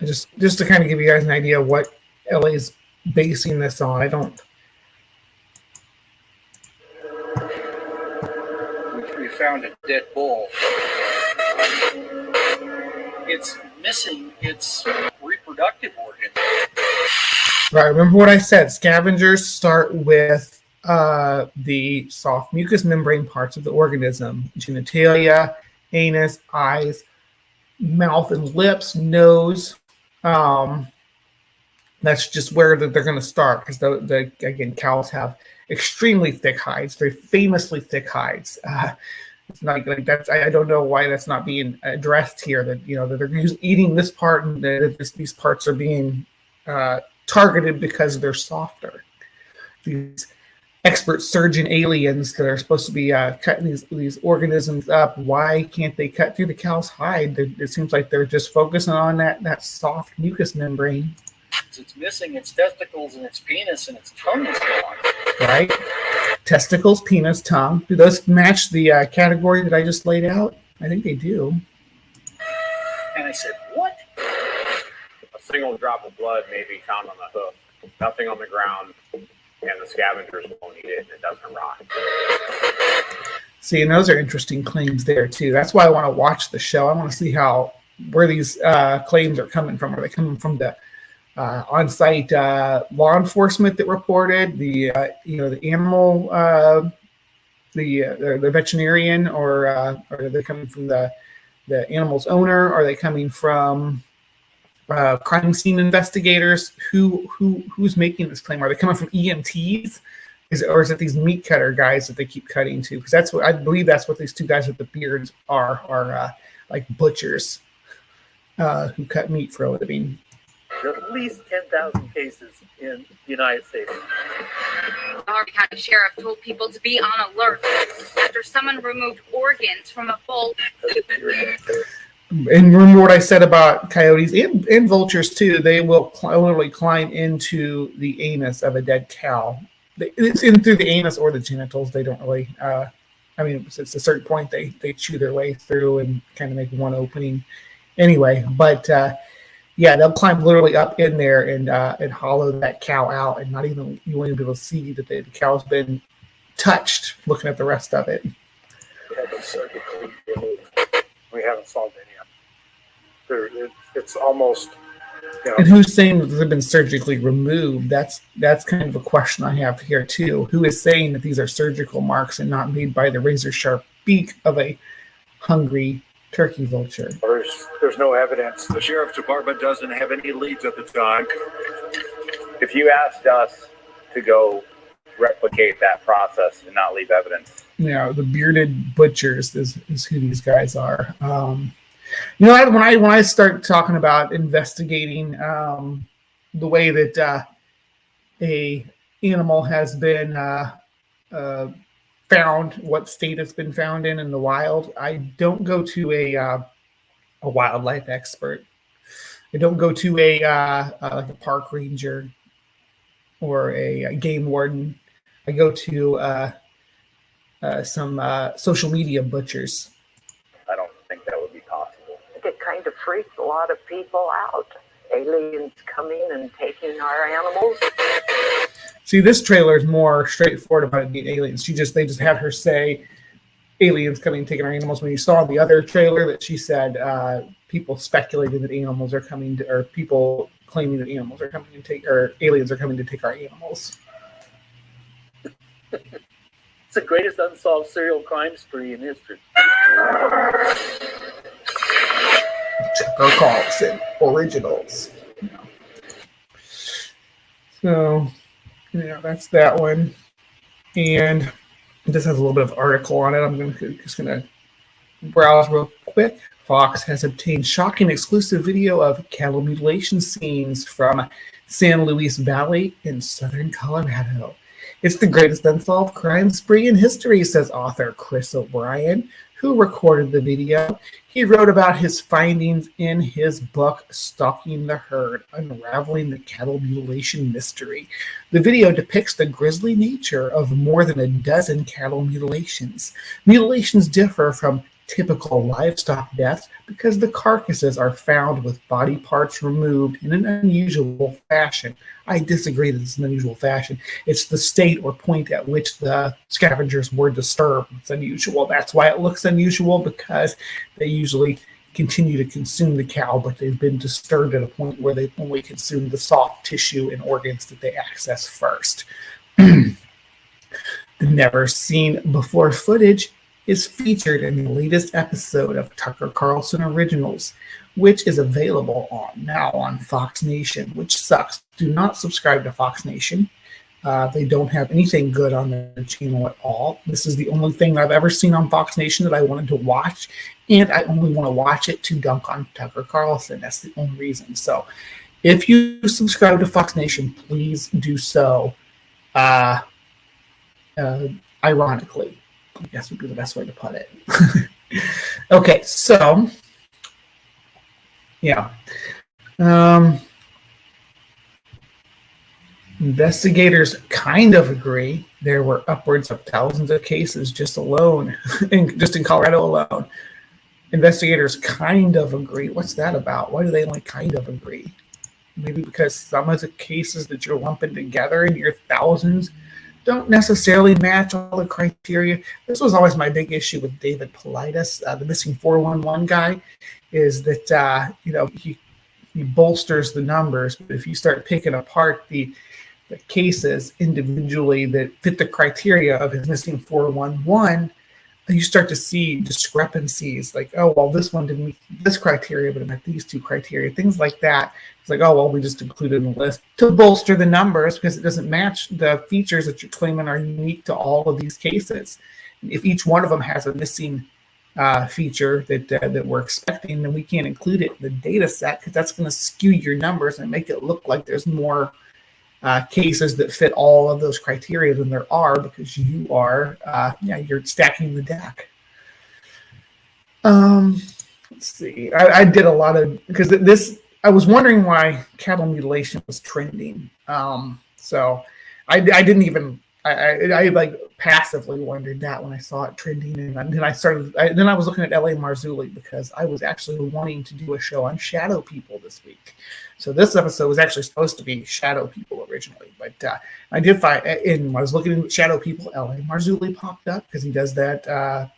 just to kind of give you guys an idea of what LA's basing this on. We found a dead bull. It's missing its reproductive organ. Right, remember what I said. Scavengers start with the soft mucous membrane parts of the organism: genitalia, anus, eyes, mouth and lips, nose. That's just where they're going to start, because again, cows have extremely thick hides, very famously thick hides. It's not like that's. I don't know why that's not being addressed here. That that they're eating this part, and that these parts are being targeted because they're softer. These expert surgeon aliens that are supposed to be cutting these organisms up, why can't they cut through the cow's hide? It seems like they're just focusing on that soft mucous membrane. It's missing its testicles and its penis, and its tongue is gone. Right? Testicles, penis, tongue. Do those match the category that I just laid out? I think they do. And I said, what? A single drop of blood may be found on the hoof, nothing on the ground, and the scavengers won't eat it, and it doesn't rot. See, and those are interesting claims there, too. That's why I want to watch the show. I want to see where these claims are coming from. Are they coming from the on-site law enforcement that reported the animal, the veterinarian, or are they coming from the animal's owner? Are they coming from crime scene investigators? Who's making this claim? Are they coming from EMTs? Or is it these meat cutter guys that they keep cutting to? Because that's what I believe. That's what these two guys with the beards are like butchers who cut meat for a living. There's at least 10,000 cases in the United States. The Harvey County Sheriff told people to be on alert after someone removed organs from a vault. And remember what I said about coyotes and vultures too. They will literally climb into the anus of a dead cow. It's in through the anus or the genitals. They don't really. It's a certain point they chew their way through and kind of make one opening. Anyway, but. Yeah, they'll climb literally up in there and hollow that cow out, and you won't even be able to see that the cow's been touched. Looking at the rest of it, We haven't solved any of it. It's almost. And who's saying that they've been surgically removed? That's kind of a question I have here too. Who is saying that these are surgical marks and not made by the razor sharp beak of a hungry turkey vulture? There's no evidence. The sheriff's department doesn't have any leads at the time. If you asked us to go replicate that process and not leave evidence. Yeah, the bearded butchers is who these guys are. When I start talking about investigating the way that a animal has been found, what state it's been found in the wild, I don't go to a wildlife expert. I don't go to like a park ranger or a game warden. I go to some social media butchers. I don't think that would be possible. It kind of freaked a lot of people out. Aliens coming and taking our animals. See, this trailer is more straightforward about it being aliens. They just had her say aliens coming and taking our animals. When you saw the other trailer that she said people speculating that animals are coming to, or people claiming that animals are coming to take, or aliens are coming to take our animals. It's the greatest unsolved serial crime spree in history. Tucker Carlson originals. So, yeah, that's that one. And this has a little bit of article on it. I'm just gonna browse real quick. Fox has obtained shocking exclusive video of cattle mutilation scenes from San Luis Valley in southern Colorado. It's the greatest unsolved crime spree in history, says author Chris O'Brien, who recorded the video. He wrote about his findings in his book, Stalking the Herd, Unraveling the Cattle Mutilation Mystery. The video depicts the grisly nature of more than a dozen cattle mutilations. Mutilations differ from typical livestock deaths because the carcasses are found with body parts removed in an unusual fashion. I disagree that it's an unusual fashion. It's the state or point at which the scavengers were disturbed. It's unusual. That's why it looks unusual, because they usually continue to consume the cow, but they've been disturbed at a point where they've only consumed the soft tissue and organs that they access first. The never seen before footage is featured in the latest episode of Tucker Carlson Originals, which is available now on Fox Nation, which sucks. Do not subscribe to Fox Nation. They don't have anything good on their channel at all. This is the only thing I've ever seen on Fox Nation that I wanted to watch, and I only want to watch it to dunk on Tucker Carlson. That's the only reason. So if you subscribe to Fox Nation, please do so ironically. I guess would be the best way to put it. Okay, so yeah. Investigators kind of agree there were upwards of thousands of cases just alone, just in Colorado alone. Investigators kind of agree. What's that about? Why do they only kind of agree? Maybe because some of the cases that you're lumping together in your thousands don't necessarily match all the criteria. This was always my big issue with David Politis, the missing 411 guy, is that he bolsters the numbers, but if you start picking apart the cases individually that fit the criteria of his missing 411, you start to see discrepancies, like, oh, well, this one didn't meet this criteria, but it met these two criteria, things like that. It's like, oh, well, we just included in the list to bolster the numbers because it doesn't match the features that you're claiming are unique to all of these cases. If each one of them has a missing feature that we're expecting, then we can't include it in the data set because that's going to skew your numbers and make it look like there's more cases that fit all of those criteria than there are, because you are, you're stacking the deck. Let's see. I did a lot of, because this, I was wondering why cattle mutilation was trending. So I didn't even, I like passively wondered that when I saw it trending, and then I was looking at L.A. Marzulli because I was actually wanting to do a show on shadow people this week. So this episode was actually supposed to be shadow people originally, but I did find, and when I was looking at shadow people, L.A. Marzulli popped up because he does that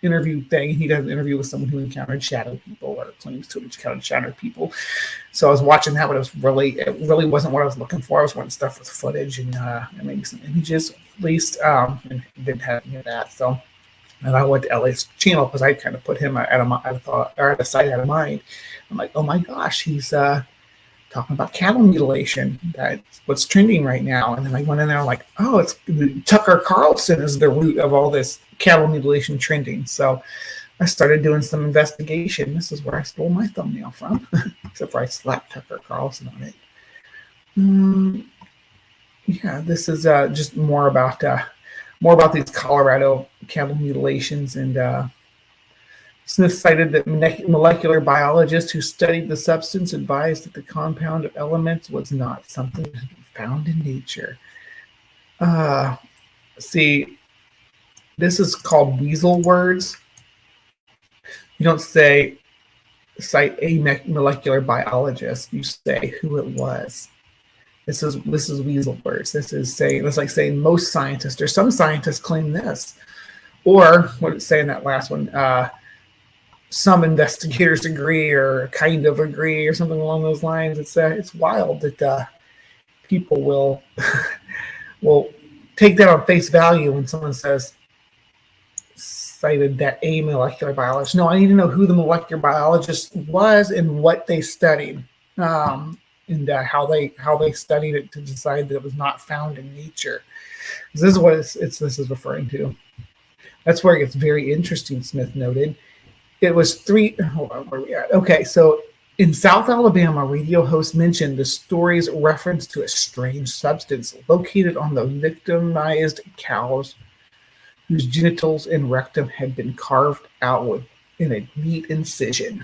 interview thing. He does an interview with someone who encountered shadow people or claims to have encountered shadow people. So I was watching that, but it really wasn't what I was looking for. I was wanting stuff with footage and maybe some images at least, and didn't have any of that. So, and I went to LA's channel because I kind of put him at a side out of mind. I'm like, oh my gosh, he's talking about cattle mutilation. That's what's trending right now. And then I went in there, like, oh, it's Tucker Carlson is the root of all this cattle mutilation trending. So I started doing some investigation. This is where I stole my thumbnail from, except for I slapped Tucker Carlson on it. Yeah, this is just more about these Colorado cattle mutilations. And Smith cited that molecular biologists who studied the substance advised that the compound of elements was not something that had been found in nature. See, this is called weasel words. You don't cite a molecular biologist. You say who it was. This is weasel words. That's like saying most scientists or some scientists claim this, or what did it say in that last one? Some investigators agree or kind of agree or something along those lines. It's wild that people will take that on face value when someone says cited that a molecular biologist. No, I need to know who the molecular biologist was and what they studied, and how they studied it to decide that it was not found in nature. This is what this is referring to. That's where it gets very interesting. Smith noted it was three. Hold on, where are we at? Okay, so in South Alabama, radio hosts mentioned the story's reference to a strange substance located on the victimized cows whose genitals and rectum had been carved out in a neat incision.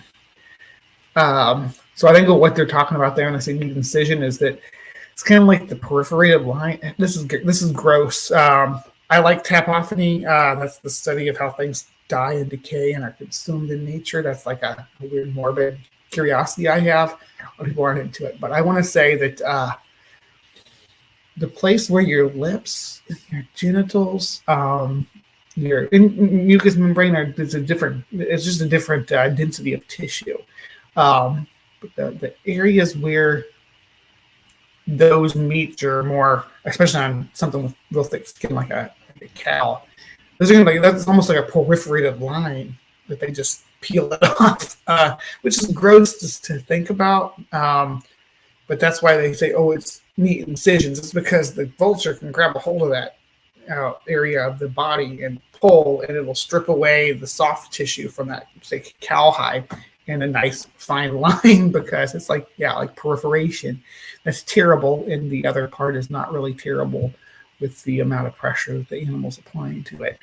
So I think what they're talking about there when I say neat incision is that it's kind of like the perforated line. This is gross. I like tapophany. That's the study of how things die and decay and are consumed in nature. That's like a weird morbid curiosity I have. A lot of people aren't into it, but I want to say that the place where your lips, your genitals, your mucous membrane it's just a different density of tissue. But the areas where those meet are more, especially on something with real thick skin like a cow, those are that's almost like a perforated line that they just peel it off, which is gross to think about. But that's why they say, oh, it's neat incisions. It's because the vulture can grab a hold of that area of the body and pull, and it will strip away the soft tissue from that, say, cowhide in a nice fine line, because it's like perforation. That's terrible, and the other part is not really terrible with the amount of pressure that the animal's applying to it.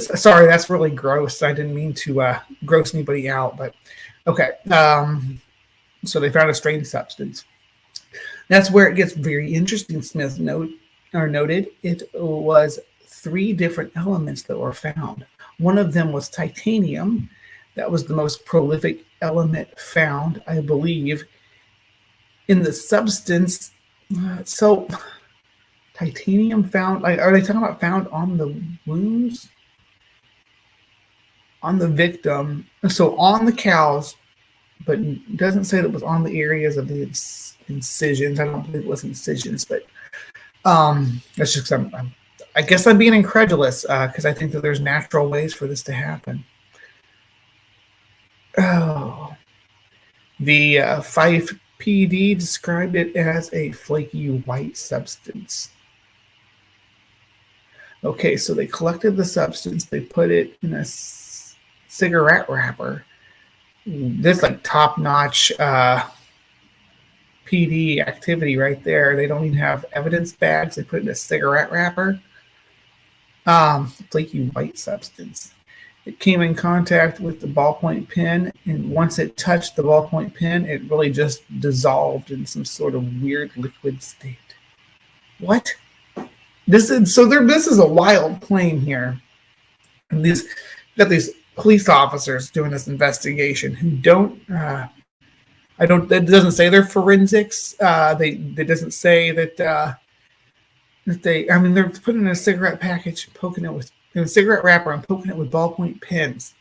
Sorry, that's really gross. I didn't mean to gross anybody out, but okay. So they found a strange substance. That's where it gets very interesting. Smith noted it was 3 different elements that were found. One of them was titanium. That was the most prolific element found, I believe, in the substance. So titanium found, are they talking about found on the wounds? On the victim. So on the cows, but it doesn't say that it was on the areas of the incisions. I don't believe it was incisions, but that's just, I guess I'm being incredulous because I think that there's natural ways for this to happen. Oh, the Fife PD described it as a flaky white substance. Okay, so they collected the substance, they put it in a cigarette wrapper. This like top-notch PD activity right there. They don't even have evidence bags. They put it in a cigarette wrapper. Flaky white substance. It came in contact with the ballpoint pen, and once it touched the ballpoint pen, it really just dissolved in some sort of weird liquid state. What? This is a wild claim here. And got these police officers doing this investigation who don't. It doesn't say they're forensics. It doesn't say that they. I mean, they're putting in a cigarette package, poking it in a cigarette wrapper, and poking it with ballpoint pens.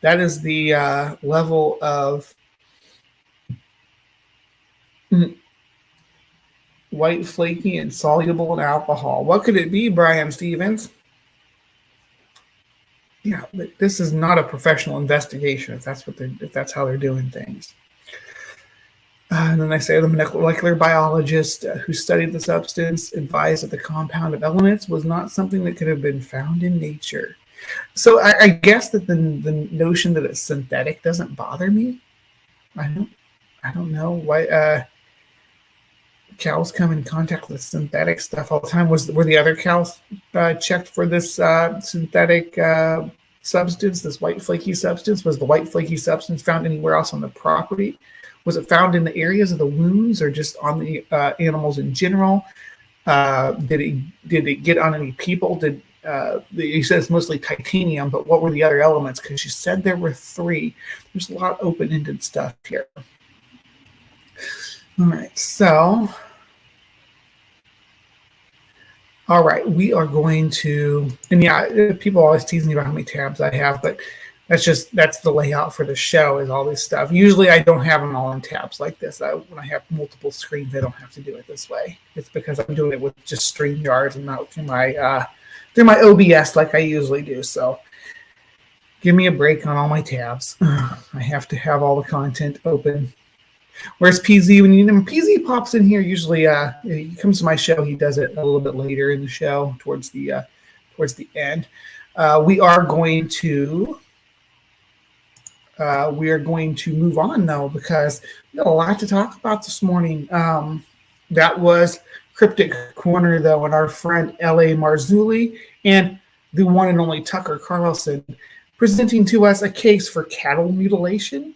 That is the level of white, flaky, and soluble in alcohol. What could it be, Brian Stevens? Yeah, but this is not a professional investigation. If that's how they're doing things. And then they say the molecular biologist who studied the substance advised that the compound of elements was not something that could have been found in nature. So I guess that the notion that it's synthetic doesn't bother me. I don't know why cows come in contact with synthetic stuff all the time. Were the other cows checked for this synthetic substance, this white flaky substance? Was the white flaky substance found anywhere else on the property? Was it found in the areas of the wounds or just on the animals in general? Did it get on any people? You said it's mostly titanium, but what were the other elements? Because you said there were 3. There's a lot of open-ended stuff here. All right, so All right, we are going to, and yeah, people always tease me about how many tabs I have, but that's the layout for the show is all this stuff. Usually I don't have them all in tabs like this. When I have multiple screens, I don't have to do it this way. It's because I'm doing it with just StreamYard and not through my OBS like I usually do. So give me a break on all my tabs. I have to have all the content open. Whereas PZ, when PZ pops in here, usually he comes to my show. He does it a little bit later in the show, towards the end. We are going to move on though, because we got a lot to talk about this morning. That was Cryptic Corner though, and our friend L.A. Marzulli and the one and only Tucker Carlson presenting to us a case for cattle mutilation.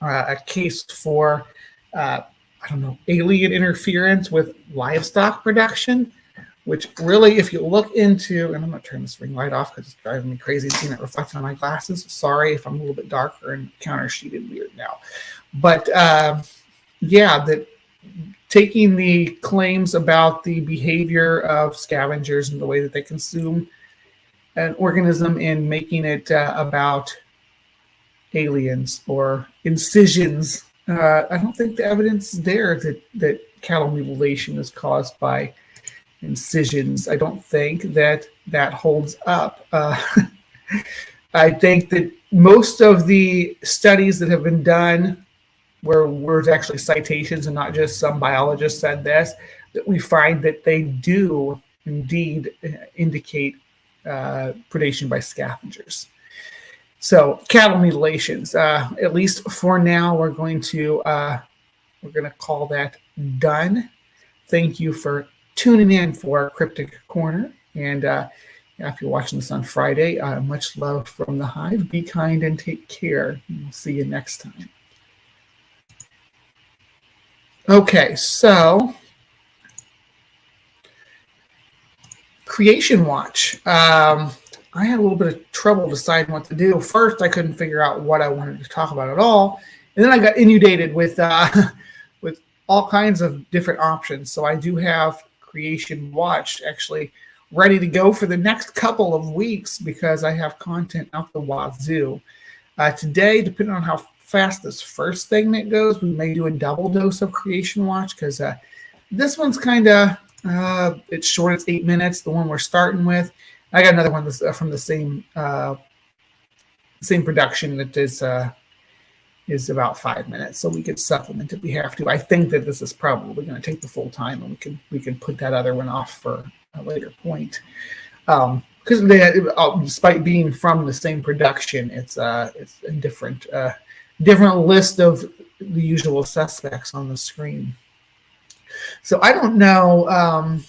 A case for, alien interference with livestock production, which really, if you look into, and I'm going to turn this ring light off because it's driving me crazy seeing it reflected on my glasses. Sorry if I'm a little bit darker and counter sheeted weird now. But that taking the claims about the behavior of scavengers and the way that they consume an organism and making it about aliens or incisions. I don't think the evidence is there that cattle mutilation is caused by incisions. I don't think that holds up. I think that most of the studies that have been done where there's actually citations and not just some biologist said this, that we find that they do indeed indicate predation by scavengers. So cattle mutilations, at least for now, we're going to call that done. Thank you for tuning in for Cryptic Corner. And if you're watching this on Friday, much love from the Hive. Be kind and take care. We'll see you next time. Okay, so Creation Watch. I had a little bit of trouble deciding what to do. First, I couldn't figure out what I wanted to talk about at all. And then I got inundated with with all kinds of different options. So I do have Creation Watch actually ready to go for the next couple of weeks because I have content out the wazoo. Today, depending on how fast this first segment goes, we may do a double dose of Creation Watch because this one's kind of, it's short, it's 8 minutes, the one we're starting with. I got another one that's from the same production that is about 5 minutes, so we could supplement if we have to. I think that this is probably going to take the full time, and we can put that other one off for a later point. Because despite being from the same production, it's a different list of the usual suspects on the screen. So I don't know.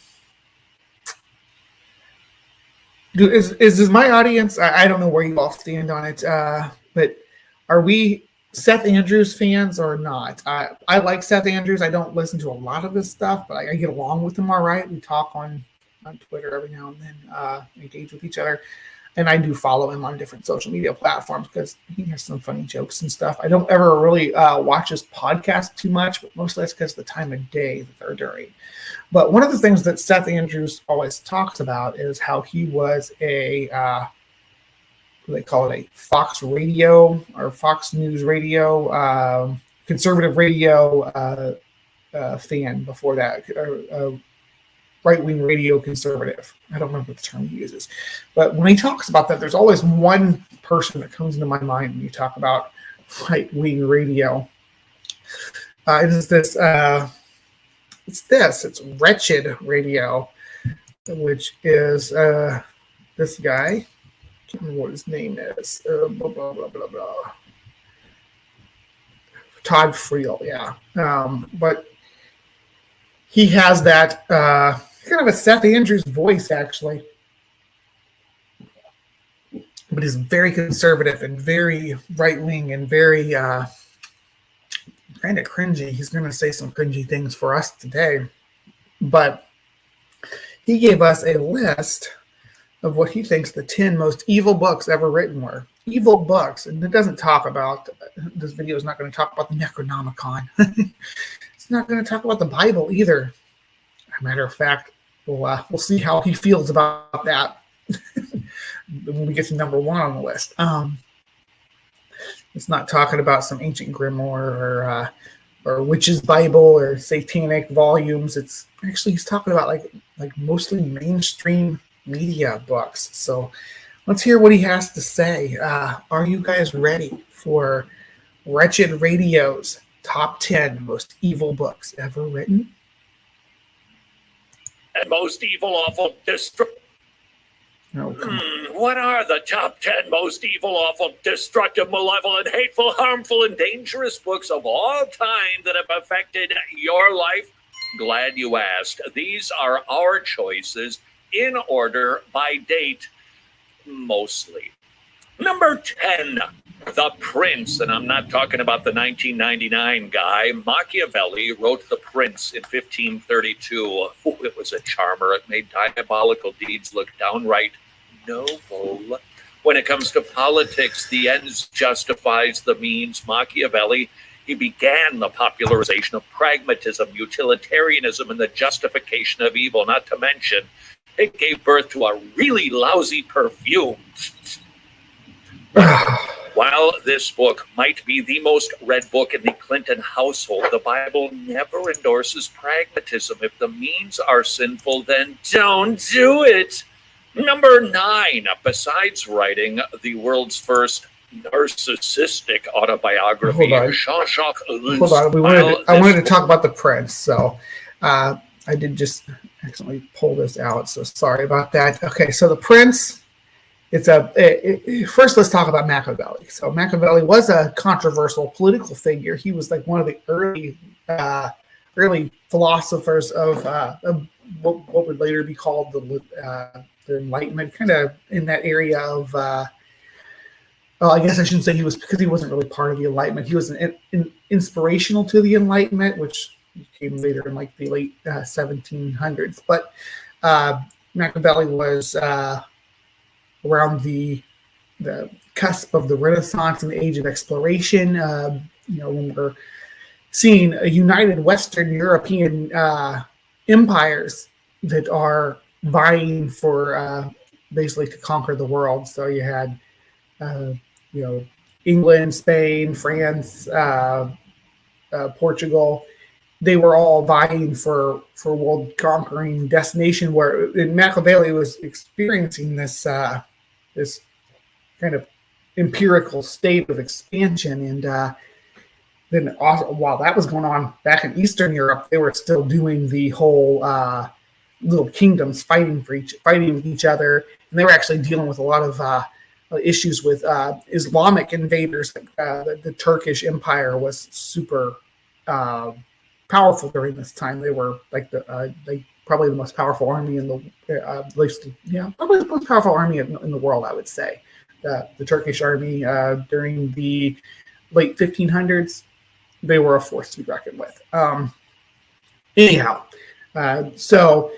Is my audience? I don't know where you all stand on it, but are we Seth Andrews fans or not? I like Seth Andrews. I don't listen to a lot of his stuff, but I get along with him all right. We talk on Twitter every now and then, engage with each other, and I do follow him on different social media platforms because he has some funny jokes and stuff. I don't ever really watch his podcast too much, but mostly that's because of the time of day that they're during. But one of the things that Seth Andrews always talks about is how he was a, they call it a Fox Radio or Fox News Radio, conservative radio fan before that, right-wing radio conservative. I don't remember what the term he uses. But when he talks about that, there's always one person that comes into my mind when you talk about right-wing radio. It's Wretched Radio, which is this guy. I can't remember what his name is. Blah, blah, blah, blah, blah. Todd Friel, yeah. But he has that kind of a Seth Andrews voice, actually. But he's very conservative and very right-wing and very kind of cringy. He's going to say some cringy things for us today. But he gave us a list of what he thinks the 10 most evil books ever written were. Evil books. And it doesn't talk about, this video is not going to talk about the Necronomicon. It's not going to talk about the Bible either. As a matter of fact, we'll see how he feels about that when we get to number 1 on the list. It's not talking about some ancient grimoire or witch's Bible or satanic volumes. It's actually, he's talking about like mostly mainstream media books. So let's hear what he has to say. Are you guys ready for Wretched Radio's top 10 most evil books ever written? And most evil, awful, what are the top 10 most evil, awful, destructive, malevolent, hateful, harmful, and dangerous books of all time that have affected your life? Glad you asked. These are our choices in order by date, mostly. Number 10, The Prince, and I'm not talking about the 1999 guy. Machiavelli wrote The Prince in 1532. Oh, it was a charmer. It made diabolical deeds look downright noble. When it comes to politics, the ends justifies the means. Machiavelli, he began the popularization of pragmatism, utilitarianism, and the justification of evil, not to mention it gave birth to a really lousy perfume. While this book might be the most read book in the Clinton household, the Bible never endorses pragmatism. If the means are sinful, then don't do it. Number 9, besides writing the world's first narcissistic autobiography, Jean-Jacques Hold on. I wanted to talk about The Prince, so I did just accidentally pull this out, so sorry about that. Okay, so The Prince, first let's talk about Machiavelli. So Machiavelli was a controversial political figure. He was like one of the early philosophers of what would later be called the Enlightenment, kind of in that area of well, I guess I shouldn't say he was, because he wasn't really part of the Enlightenment. He was an inspirational to the Enlightenment, which came later in like the late 1700s. But Machiavelli was around the cusp of the Renaissance and the age of exploration. When we're seeing a united Western European empires that are vying for basically to conquer the world. So you had England, Spain, France, Portugal. They were all vying for world conquering destination, where Machiavelli was experiencing this this kind of empirical state of expansion. And then also, while that was going on back in Eastern Europe, they were still doing the whole little kingdoms fighting with each other, and they were actually dealing with a lot of issues with Islamic invaders. The Turkish Empire was super powerful during this time. They were like probably the most powerful army in the probably the most powerful army in the world, I would say. The Turkish army during the late 1500s, they were a force to be reckoned with. So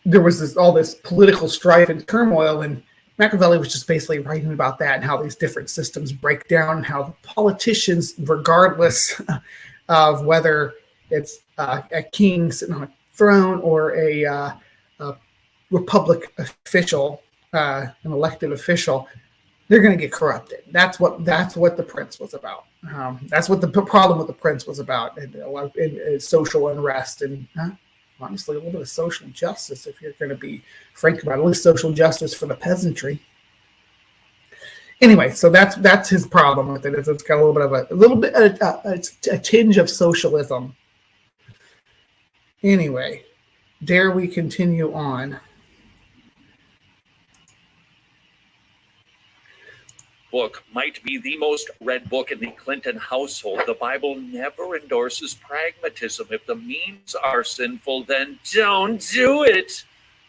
there was all this political strife and turmoil, and Machiavelli was just basically writing about that and how these different systems break down, and how the politicians, regardless of whether it's a king sitting on a throne or a republic official, an elected official, they're going to get corrupted. That's what The Prince was about. That's what the problem with The Prince was about, and social unrest, and honestly, a little bit of social justice, if you're going to be frank about it, at least social justice for the peasantry. Anyway, so that's his problem with it. It's got a little bit a tinge of socialism. Anyway, dare we continue on? Book might be the most read book in the Clinton household. The Bible never endorses pragmatism. If the means are sinful, then don't do it.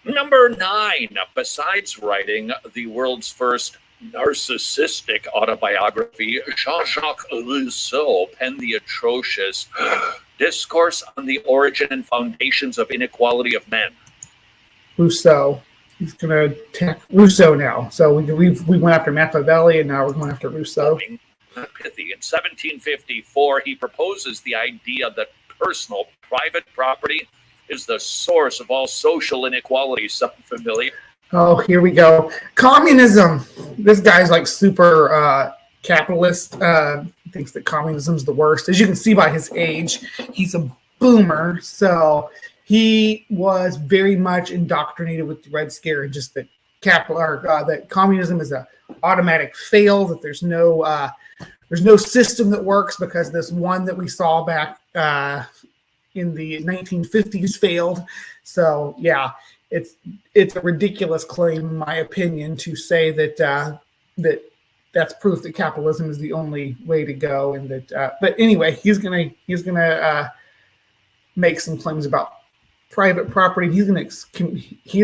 Number 9, besides writing the world's first narcissistic autobiography, Jean-Jacques Rousseau penned the atrocious Discourse on the Origin and Foundations of Inequality of Men. Rousseau. He's going to attack Rousseau now. So we went after Machiavelli, and now we're going after Rousseau. Pithy. In 1754, he proposes the idea that personal, private property is the source of all social inequality. Sound familiar? Oh, here we go. Communism. This guy's like super capitalist. Thinks that communism's the worst. As you can see by his age, he's a boomer. So he was very much indoctrinated with the Red Scare and just that that communism is a automatic fail. That there's no system that works because this one that we saw back in the 1950s failed. So yeah. It's a ridiculous claim, in my opinion, to say that that's proof that capitalism is the only way to go. And that, but anyway, he's gonna make some claims about private property. He's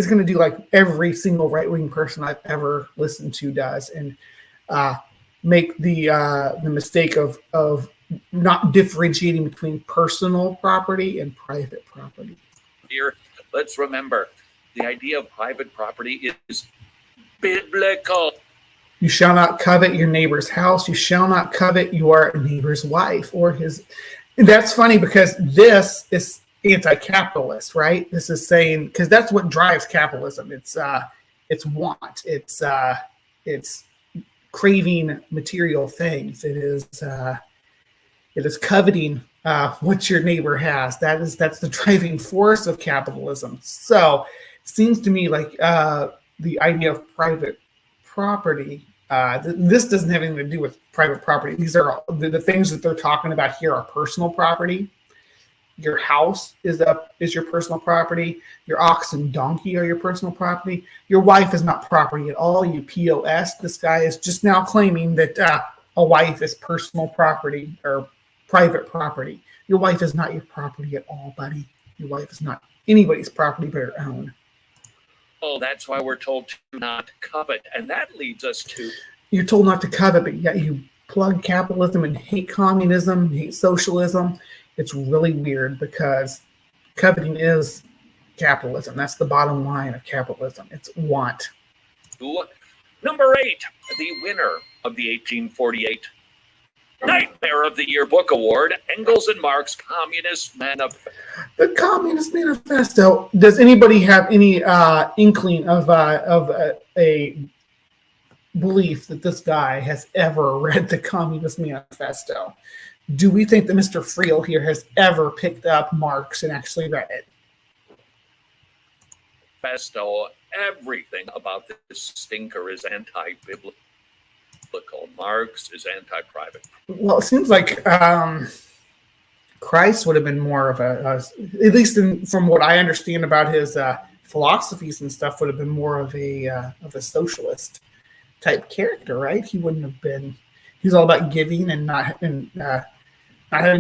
gonna do like every single right-wing person I've ever listened to does, and make the mistake of not differentiating between personal property and private property. Here, let's remember. The idea of private property is biblical. You shall not covet your neighbor's house. You shall not covet your neighbor's wife or his. And that's funny because this is anti-capitalist, right? This is saying, because that's what drives capitalism. It's want. It's craving material things. It is coveting what your neighbor has. That's the driving force of capitalism. So seems to me like the idea of private property, this doesn't have anything to do with private property. These are the things that they're talking about here are personal property. Your house is your personal property. Your ox and donkey are your personal property. Your wife is not property at all, you POS. This guy is just now claiming that a wife is personal property or private property. Your wife is not your property at all, buddy. Your wife is not anybody's property but her own. Oh, that's why we're told to not covet. And that leads us to... You're told not to covet, but yet you plug capitalism and hate communism, hate socialism. It's really weird because coveting is capitalism. That's the bottom line of capitalism. It's want. Number 8, the winner of the 1848 Nightmare of the Year Book Award, Engels and Marx Communist Manifesto. The Communist Manifesto. Does anybody have any inkling of a belief that this guy has ever read the Communist Manifesto? Do we think that Mr. Friel here has ever picked up Marx and actually read it? Manifesto, everything about this stinker is anti-biblical. Marx is anti-private. Well, it seems like Christ would have been more of at least from what I understand about his philosophies and stuff, would have been more of a socialist type character, right? He wouldn't have been. He's all about giving and not having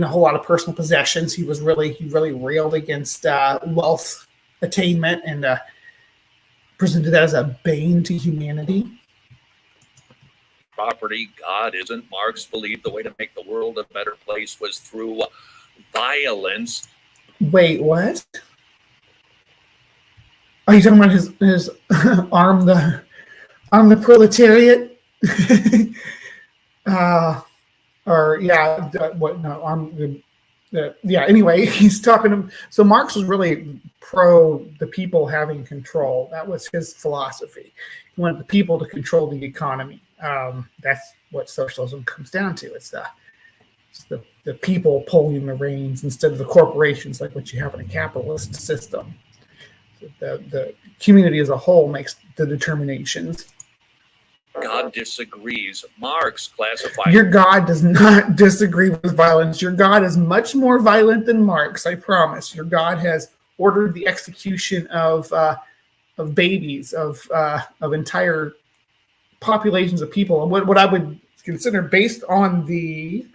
a whole lot of personal possessions. He really railed against wealth attainment and presented that as a bane to humanity. Property, God isn't. Marx believed the way to make the world a better place was through violence. Wait, what? Are you talking about his arm the proletariat? Anyway, he's talking to. So Marx was really pro the people having control. That was his philosophy. He wanted the people to control the economy. That's what socialism comes down to. It's the people pulling the reins instead of the corporations, like what you have in a capitalist system. The community as a whole makes the determinations. God disagrees. Marx classified... Your God does not disagree with violence. Your God is much more violent than Marx, I promise. Your God has ordered the execution of babies, of entire populations of people. And what I would consider, based on the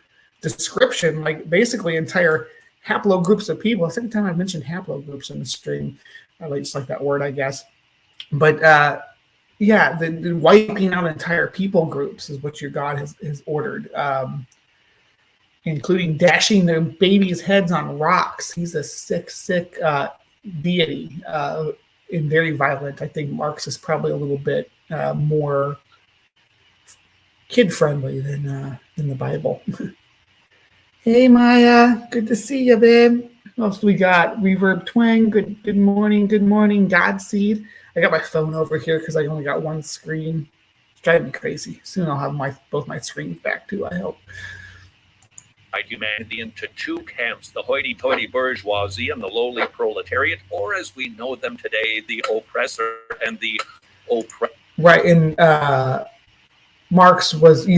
description, like basically entire haplogroups of people. The second time I've mentioned haplogroups in the stream. I just like that word, I guess. But the wiping out entire people groups is what your God has ordered, including dashing their babies' heads on rocks. He's a sick deity and very violent. I think Marx is probably a little bit more kid-friendly than the Bible. Hey, Maya. Good to see you, babe. What else do we got? Reverb Twang. Good morning. Good morning. Godseed. I got my phone over here because I only got one screen. It's driving me crazy. Soon I'll have both my screens back too, I hope. Divide humanity into two camps, the hoity-toity bourgeoisie and the lowly proletariat, or as we know them today, the oppressor and the oppressed. Right, and Marx was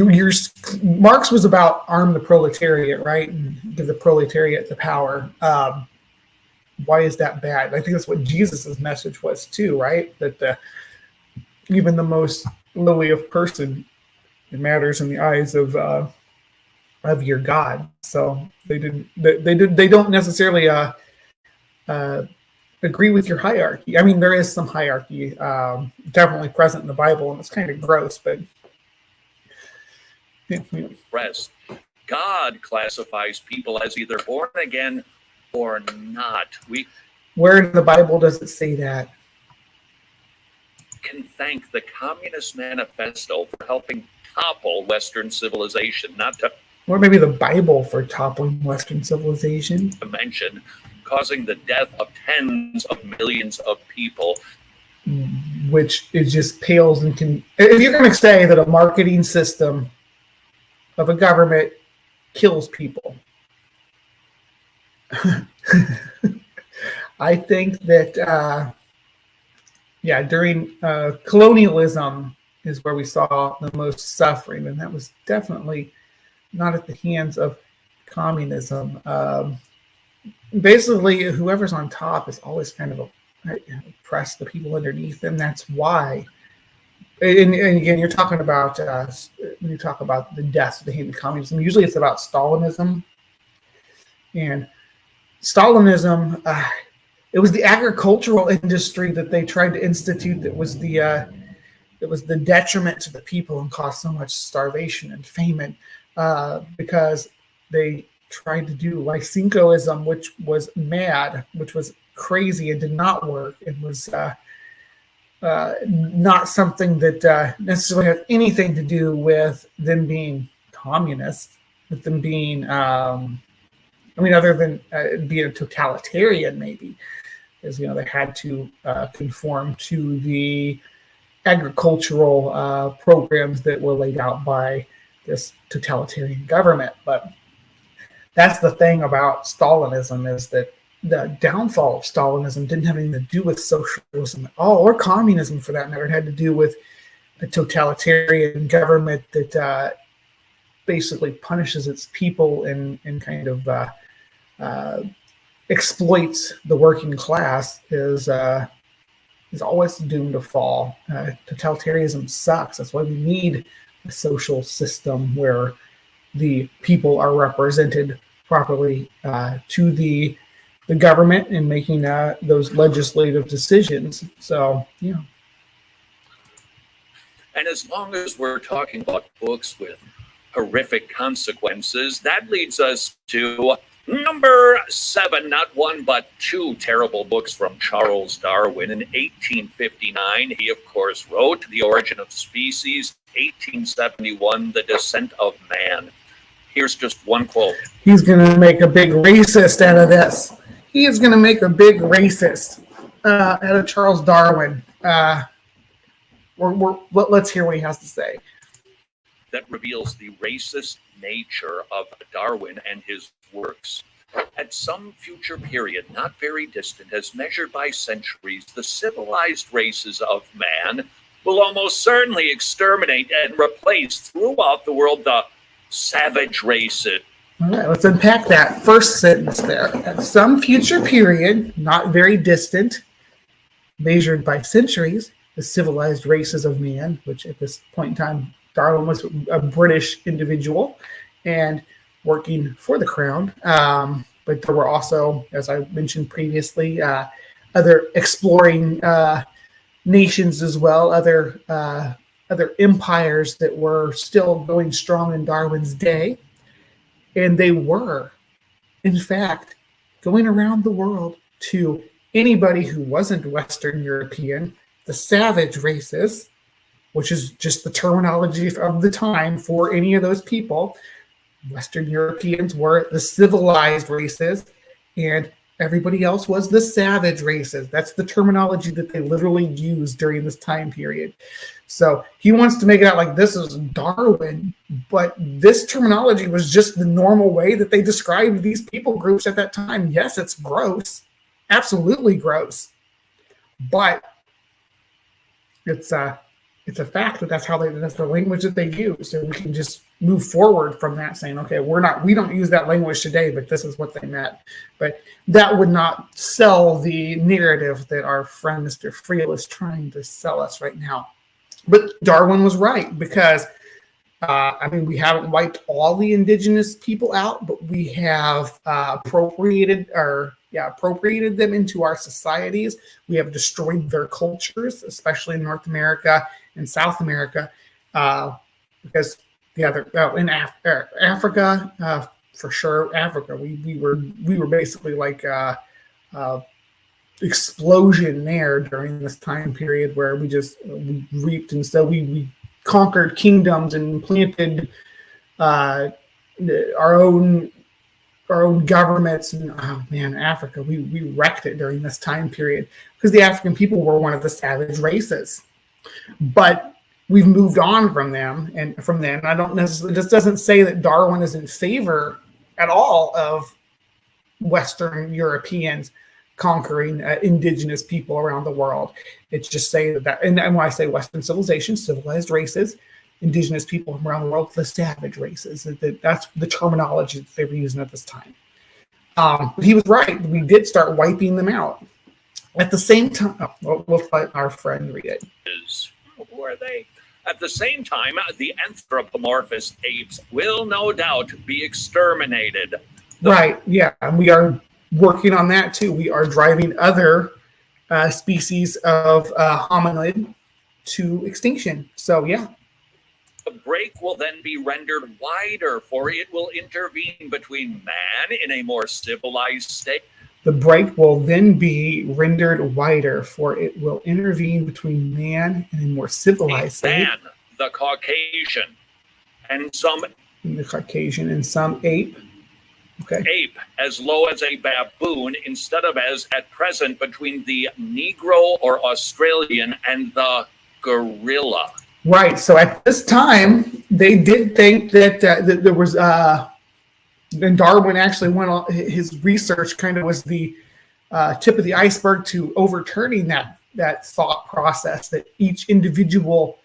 Marx was about arm the proletariat, right, and give the proletariat the power. Why is that bad? I think that's what Jesus's message was too, right? That even the most lowly of person, it matters in the eyes of your God. So they don't necessarily agree with your hierarchy. I mean, there is some hierarchy definitely present in the Bible, and it's kind of gross, but rest. God classifies people as either born again or not. We Where in the Bible does it say that? can thank the Communist Manifesto for helping topple Western civilization, not to Or maybe the Bible for toppling Western civilization. mention causing the death of tens of millions of people. Which it just pales and can. If you're going to say that a marketing system of a government kills people, I think that, during colonialism is where we saw the most suffering, and that was definitely not at the hands of communism. Basically, whoever's on top is always kind of oppress the people underneath them. That's why. And again, you're talking about when you talk about the deaths of the hand of communism. Usually, it's about Stalinism. And Stalinism, it was the agricultural industry that they tried to institute. That was the detriment to the people and caused so much starvation and famine because they tried to do Lysenkoism, which was mad, which was crazy and did not work. It was not something that necessarily has anything to do with them being communist, with them being, other than being a totalitarian, maybe, because they had to conform to the agricultural programs that were laid out by this totalitarian government. But that's the thing about Stalinism, is that the downfall of Stalinism didn't have anything to do with socialism at all, or communism for that matter. It had to do with a totalitarian government that basically punishes its people and kind of exploits the working class, is always doomed to fall. Totalitarianism sucks. That's why we need a social system where the people are represented properly to the government in making those legislative decisions. So, yeah. And as long as we're talking about books with horrific consequences, that leads us to number 7, not one but 2 terrible books from Charles Darwin. In 1859, he, of course, wrote The Origin of Species. 1871, The Descent of Man. Here's just one quote. He's going to make a big racist out of this. He is going to make a big racist out of Charles Darwin. Let's hear what he has to say. That reveals the racist nature of Darwin and his works. At some future period, not very distant, as measured by centuries, the civilized races of man will almost certainly exterminate and replace throughout the world the savage races. All right, let's unpack that first sentence there. At some future period, not very distant, measured by centuries, the civilized races of man, which at this point in time, Darwin was a British individual and working for the crown. But there were also, as I mentioned previously, other exploring nations as well, other empires that were still going strong in Darwin's day. And they were, in fact, going around the world to anybody who wasn't Western European, the savage races, which is just the terminology of the time for any of those people. Western Europeans were the civilized races, and Everybody else was the savage races. That's the terminology that they literally used during this time period. So he wants to make it out like this is Darwin, but this terminology was just the normal way that they described these people groups at that time. Yes, it's gross, absolutely gross, but it's a fact that that's the language that they use, and we can just move forward from that, saying, okay, we don't use that language today, but this is what they meant. But that would not sell the narrative that our friend Mr. Friel is trying to sell us right now. But Darwin was right, because we haven't wiped all the indigenous people out, but we have appropriated them into our societies. We have destroyed their cultures, especially in North America and South America, because in Africa, for sure, Africa, we were basically like explosion there during this time period where we reaped, and so we conquered kingdoms and planted our own governments. And Africa, we wrecked it during this time period because the African people were one of the savage races. But we've moved on from them, and from then, I don't necessarily. This doesn't say that Darwin is in favor at all of Western Europeans conquering indigenous people around the world. It's just saying that, and when I say Western civilization, civilized races, indigenous people around the world, the savage races. That's the terminology that they were using at this time. But he was right. We did start wiping them out. At the same time, we'll let our friend read it. Who are they? At the same time, the anthropomorphous apes will no doubt be exterminated. Right, yeah, and we are working on that too. We are driving other species of hominid to extinction. So, yeah. The break will then be rendered wider, for it will intervene between man in a more civilized state. The break will then be rendered wider, for it will intervene between man and a more civilized state. Man, the Caucasian, and some ape. Okay. Ape, as low as a baboon, instead of as at present between the Negro or Australian and the gorilla. Right. So at this time, they did think that there was. And Darwin actually went on, his research kind of was the tip of the iceberg to overturning that thought process that each individual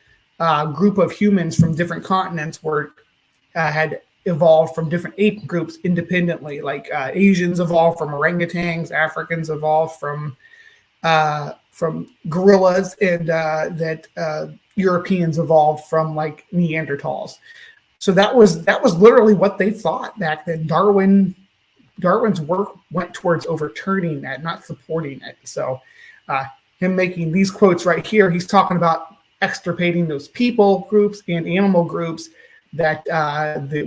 group of humans from different continents had evolved from different ape groups independently. Like Asians evolved from orangutans, Africans evolved from gorillas, and that Europeans evolved from like Neanderthals. So that was literally what they thought back then. Darwin's work went towards overturning that, not supporting it. So him making these quotes right here, he's talking about extirpating those people groups and animal groups that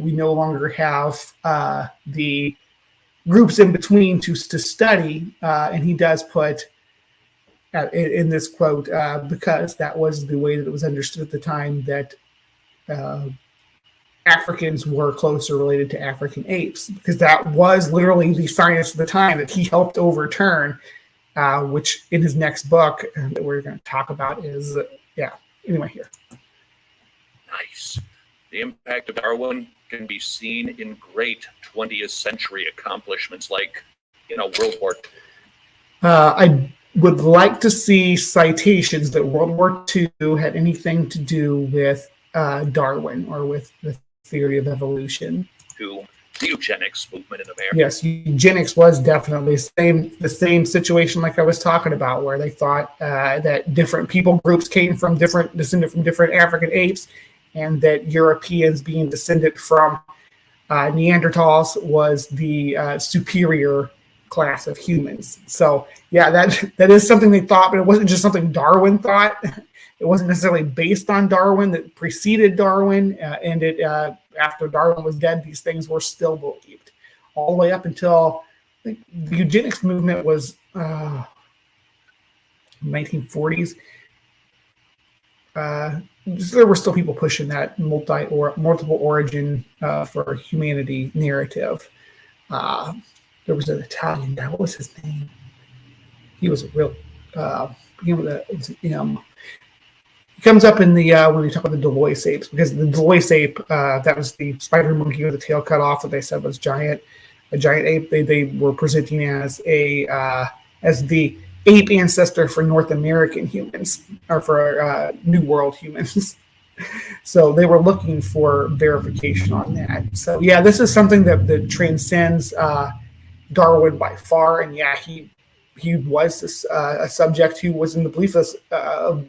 we no longer have the groups in between to study. And he does put in this quote, because that was the way that it was understood at the time, that Africans were closer related to African apes, because that was literally the science of the time that he helped overturn, which in his next book that we're going to talk about is, anyway, here. Nice. The impact of Darwin can be seen in great 20th century accomplishments like, World War II. I would like to see citations that World War II had anything to do with Darwin or with the theory of evolution. To the eugenics movement in America. Yes, eugenics was definitely the same situation like I was talking about, where they thought that different people groups descended from different African apes, and that Europeans being descended from Neanderthals was the superior class of humans. So yeah, that is something they thought, but it wasn't just something Darwin thought. It wasn't necessarily based on Darwin, that preceded Darwin, and it after Darwin was dead, these things were still believed all the way up until I think the eugenics movement was 1940s. There were still people pushing that multiple origin for humanity narrative. There was an Italian guy. What was his name? He was a real, began with a M. He comes up in the when we talk about the Deloitte apes, because the Deloitte ape, that was the spider monkey with the tail cut off that they said was a giant ape. They were presenting as the ape ancestor for North American humans, or for New World humans. So they were looking for verification on that. So yeah, this is something that transcends Darwin by far. And yeah, he was a subject who was in the belief of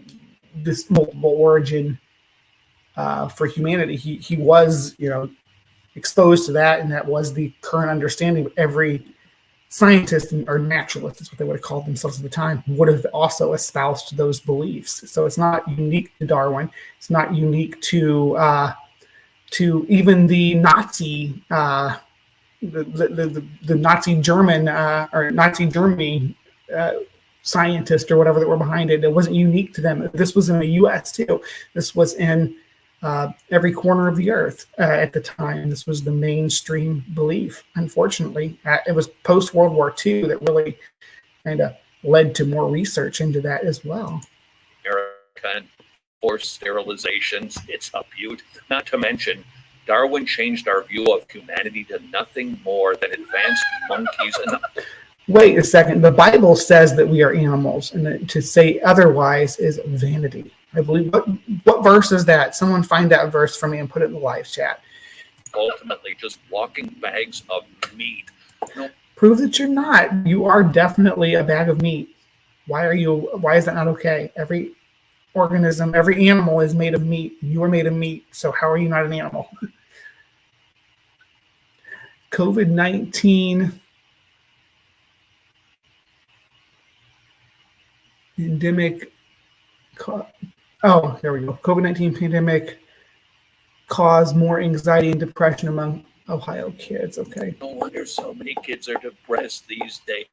this multiple origin for humanity. He was, exposed to that, and that was the current understanding. Every scientist or naturalist, is what they would have called themselves at the time, would have also espoused those beliefs. So it's not unique to Darwin. It's not unique to even the Nazi, the Nazi German or Nazi Germany scientists or whatever that were behind it. It wasn't unique to them. This was in the U.S. too. This was in every corner of the earth at the time. This was the mainstream belief. Unfortunately, it was post World War II that really kind of led to more research into that as well. America and forced sterilizations, it's a beaut. Not to mention, Darwin changed our view of humanity to nothing more than advanced monkeys. And wait a second. The Bible says that we are animals, and that to say otherwise is vanity. I believe. What verse is that? Someone find that verse for me and put it in the live chat. Ultimately, just walking bags of meat. Prove that you're not. You are definitely a bag of meat. Why is that not okay? Every organism, every animal is made of meat. You are made of meat. So how are you not an animal? COVID-19 pandemic. Oh, there we go. COVID-19 pandemic caused more anxiety and depression among Ohio kids. Okay. No wonder so many kids are depressed these days.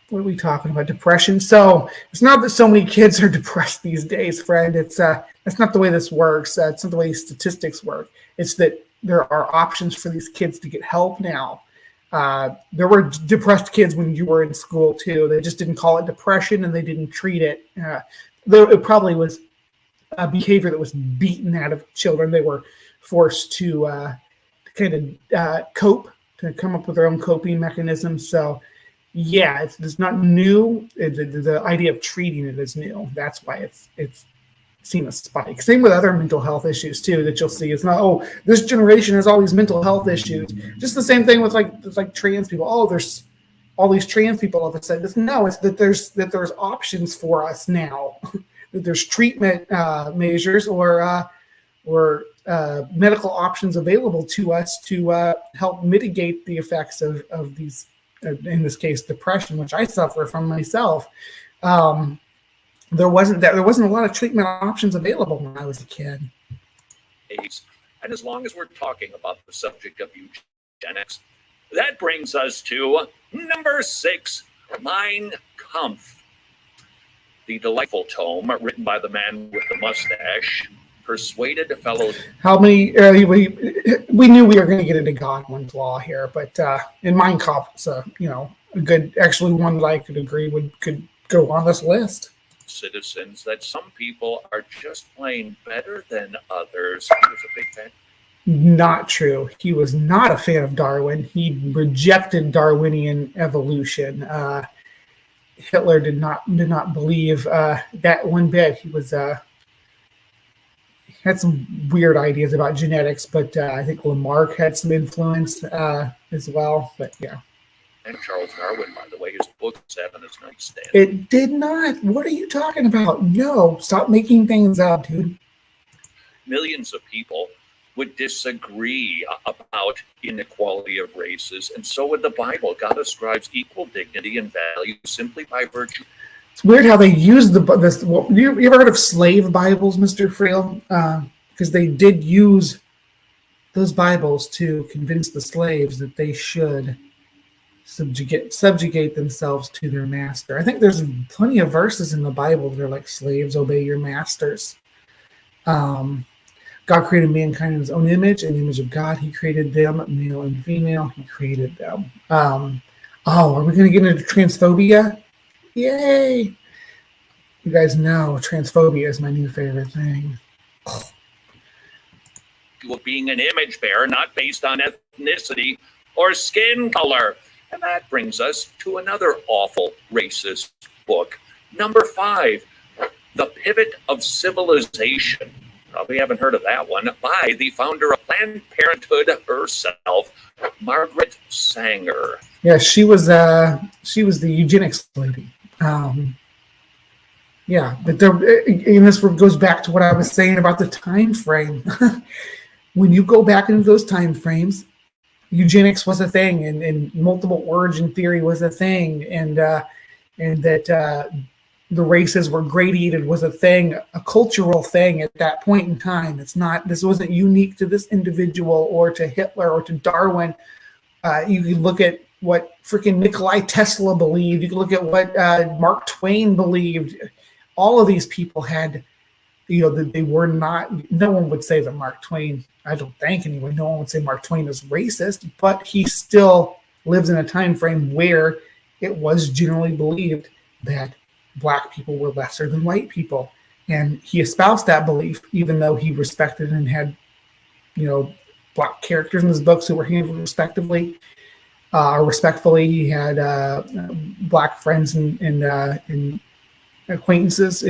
What are we talking about? Depression. So it's not that so many kids are depressed these days, friend. It's that's not the way this works. It's not the way statistics work. It's that there are options for these kids to get help now. There were depressed kids when you were in school too. They just didn't call it depression and they didn't treat it. Though it probably was a behavior that was beaten out of children. They were forced to kind of cope, to come up with their own coping mechanisms. So yeah, it's not new. The idea of treating it is new. That's why it's seen a spike. Same with other mental health issues too that you'll see. It's not, oh, this generation has all these mental health issues. Just the same thing with like trans people. Oh, there's all these trans people all of a sudden. No, it's that there's options for us now. That there's treatment measures or medical options available to us to help mitigate the effects of these, in this case, depression, which I suffer from myself. There wasn't a lot of treatment options available when I was a kid. And as long as we're talking about the subject of eugenics, that brings us to number 6, Mein Kampf. The delightful tome written by the man with the mustache persuaded fellow. How many? We knew we were going to get into Godwin's Law here, but in Mein Kampf, it's a good, actually one that I could agree could go on this list. Citizens that some people are just plain better than others. He was a big fan. Not true. He was not a fan of Darwin. He rejected Darwinian evolution. Hitler did not believe that one bit. He was had some weird ideas about genetics, but I think Lamarck had some influence as well. But yeah. And Charles Darwin, by the way, his book sat on his nightstand. It did not. What are you talking about? No, stop making things up, dude. Millions of people would disagree about inequality of races, and so would the Bible. God ascribes equal dignity and value simply by virtue. It's weird how they use this. You ever heard of slave Bibles, Mr. Frail? Because they did use those Bibles to convince the slaves that they should subjugate themselves to their master. I think there's plenty of verses in the Bible that are like, slaves, obey your masters. God created mankind in his own image. In the image of God, he created them, male and female. He created them. Are we going to get into transphobia? Yay! You guys know transphobia is my new favorite thing. Of being an image bearer, not based on ethnicity or skin color. And that brings us to another awful racist book. Number 5, The Pivot of Civilization. Probably haven't heard of that one, by the founder of Planned Parenthood herself, Margaret Sanger. Yeah, she was the eugenics lady. Yeah, but and this goes back to what I was saying about the time frame. When you go back into those time frames, eugenics was a thing, and multiple origin theory was a thing, and that the races were gradated was a thing, a cultural thing at that point in time. This wasn't unique to this individual or to Hitler or to Darwin. You can look at what freaking Nikola Tesla believed. You can look at what Mark Twain believed. All of these people had, that they were not, no one would say that Mark Twain, I don't think anyway, no one would say Mark Twain is racist, but he still lives in a time frame where it was generally believed that Black people were lesser than white people. And he espoused that belief, even though he respected and had, Black characters in his books who were handled respectfully. He had Black friends and acquaintances.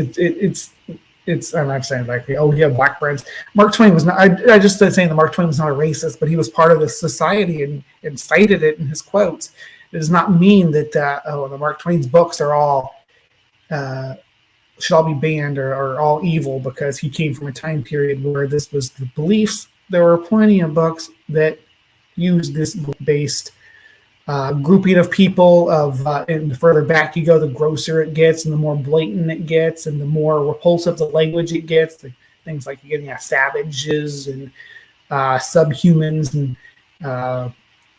I'm not saying like, oh, he had Black friends. Mark Twain was not. I just started saying that Mark Twain was not a racist, but he was part of this society and cited it in his quotes. It does not mean that the Mark Twain's books are all should all be banned or all evil because he came from a time period where this was the beliefs. There were plenty of books that used this book-based grouping of people and the further back you go, the grosser it gets and the more blatant it gets and the more repulsive the language it gets. Things like you're getting savages and subhumans and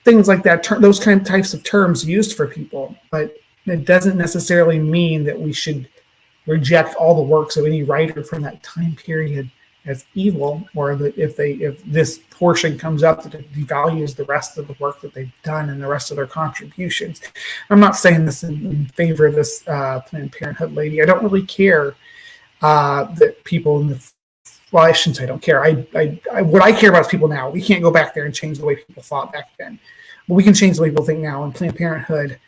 things like that. Those kind of types of terms used for people, but it doesn't necessarily mean that we should reject all the works of any writer from that time period as evil, or that if this portion comes up that it devalues the rest of the work that they've done and the rest of their contributions. I'm not saying this in favor of this Planned Parenthood lady. I don't really care that people in the, well, I shouldn't say I don't care. What I care about is people now. We can't go back there and change the way people thought back then, but we can change the way people think now. And Planned Parenthood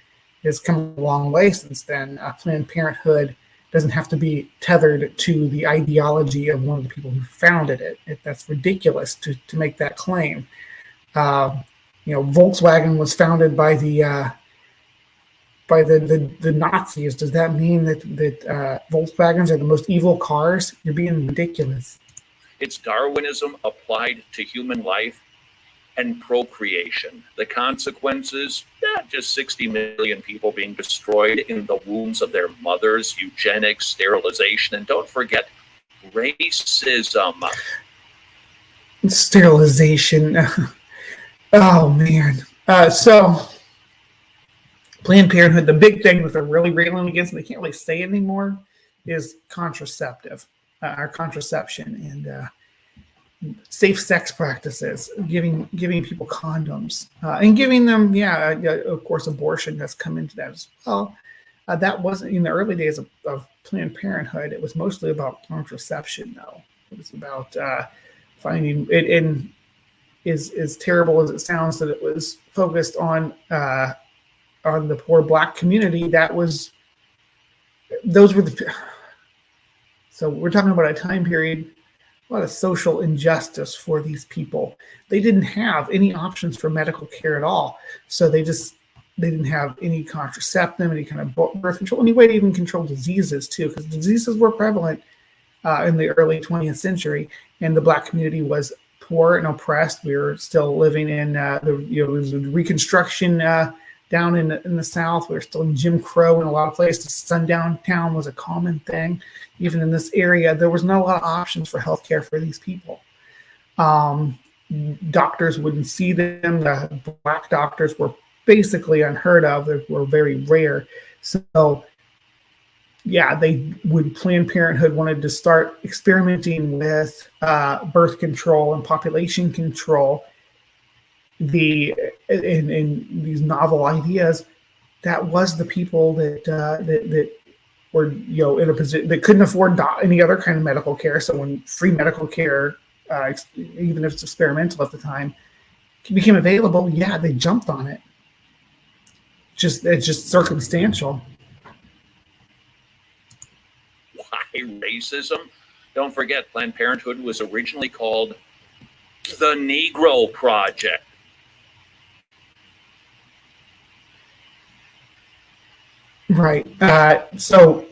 has come a long way since then. Planned Parenthood doesn't have to be tethered to the ideology of one of the people who founded it. That's ridiculous to make that claim. Volkswagen was founded by the Nazis. Does that mean that Volkswagens are the most evil cars? You're being ridiculous. It's Darwinism applied to human life and procreation. The consequences, just 60 million people being destroyed in the wombs of their mothers, eugenics, sterilization, and don't forget racism. Sterilization. Oh, man. So Planned Parenthood, the big thing that they're really railing against, and they can't really say it anymore, is contraception and safe sex practices, giving people condoms, and giving them, of course, abortion has come into that as well. That wasn't in the early days of Planned Parenthood. It was mostly about contraception, though. It was about finding it, and as terrible as it sounds that it was focused on the poor Black community. So we're talking about a time period, a lot of social injustice for these people. They didn't have any options for medical care at all. So they didn't have any contraceptive, any kind of birth control, any way to even control diseases too, because diseases were prevalent in the early 20th century, and the Black community was poor and oppressed. We were still living in there was Reconstruction down in the South. We were still in Jim Crow in a lot of places. Sundown town was a common thing. Even in this area, there was not a lot of options for healthcare for these people. Doctors wouldn't see them. The Black doctors were basically unheard of. They were very rare. So Planned Parenthood wanted to start experimenting with birth control and population control, in these novel ideas. That was the people that were in a position that couldn't afford any other kind of medical care. So when free medical care, even if it's experimental at the time, became available, they jumped on it. It's just circumstantial. Why racism? Don't forget, Planned Parenthood was originally called the Negro Project. Right. So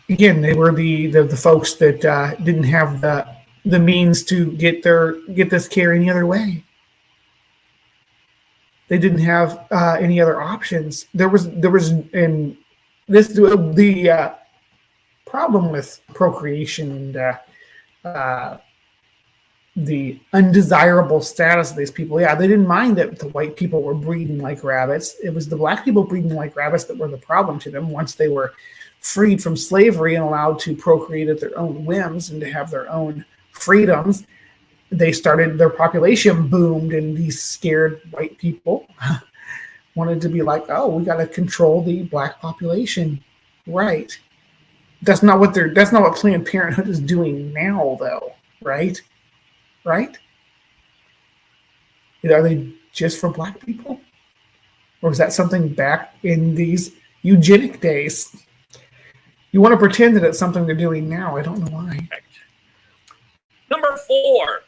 again, they were the folks that didn't have the means to get this care any other way. They didn't have any other options. There was in this the problem with procreation and the undesirable status of these people. They didn't mind that the white people were breeding like rabbits. It was the black people breeding like rabbits that were the problem to them. Once they were freed from slavery and allowed to procreate at their own whims and to have their own freedoms, their population boomed, and these scared white people wanted to be like, oh, we got to control the black population. Right. That's not what Planned Parenthood is doing now, though. Right? Right? Are they just for black people? Or is that something back in these eugenic days? You want to pretend that it's something they're doing now. I don't know why. Number 4,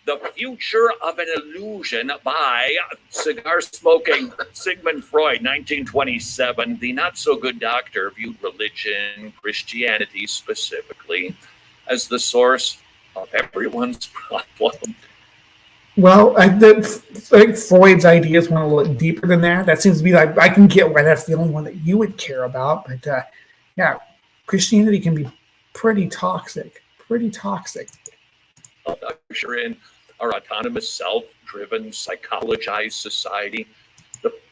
The Future of an Illusion by cigar-smoking Sigmund Freud, 1927. The not-so-good doctor viewed religion, Christianity specifically, as the source of everyone's problem. Well, I think Freud's ideas went a little deeper than that. That seems to be like, I can get why that's the only one that you would care about. But Christianity can be pretty toxic. Pretty toxic. Usher in our autonomous, self-driven, psychologized society.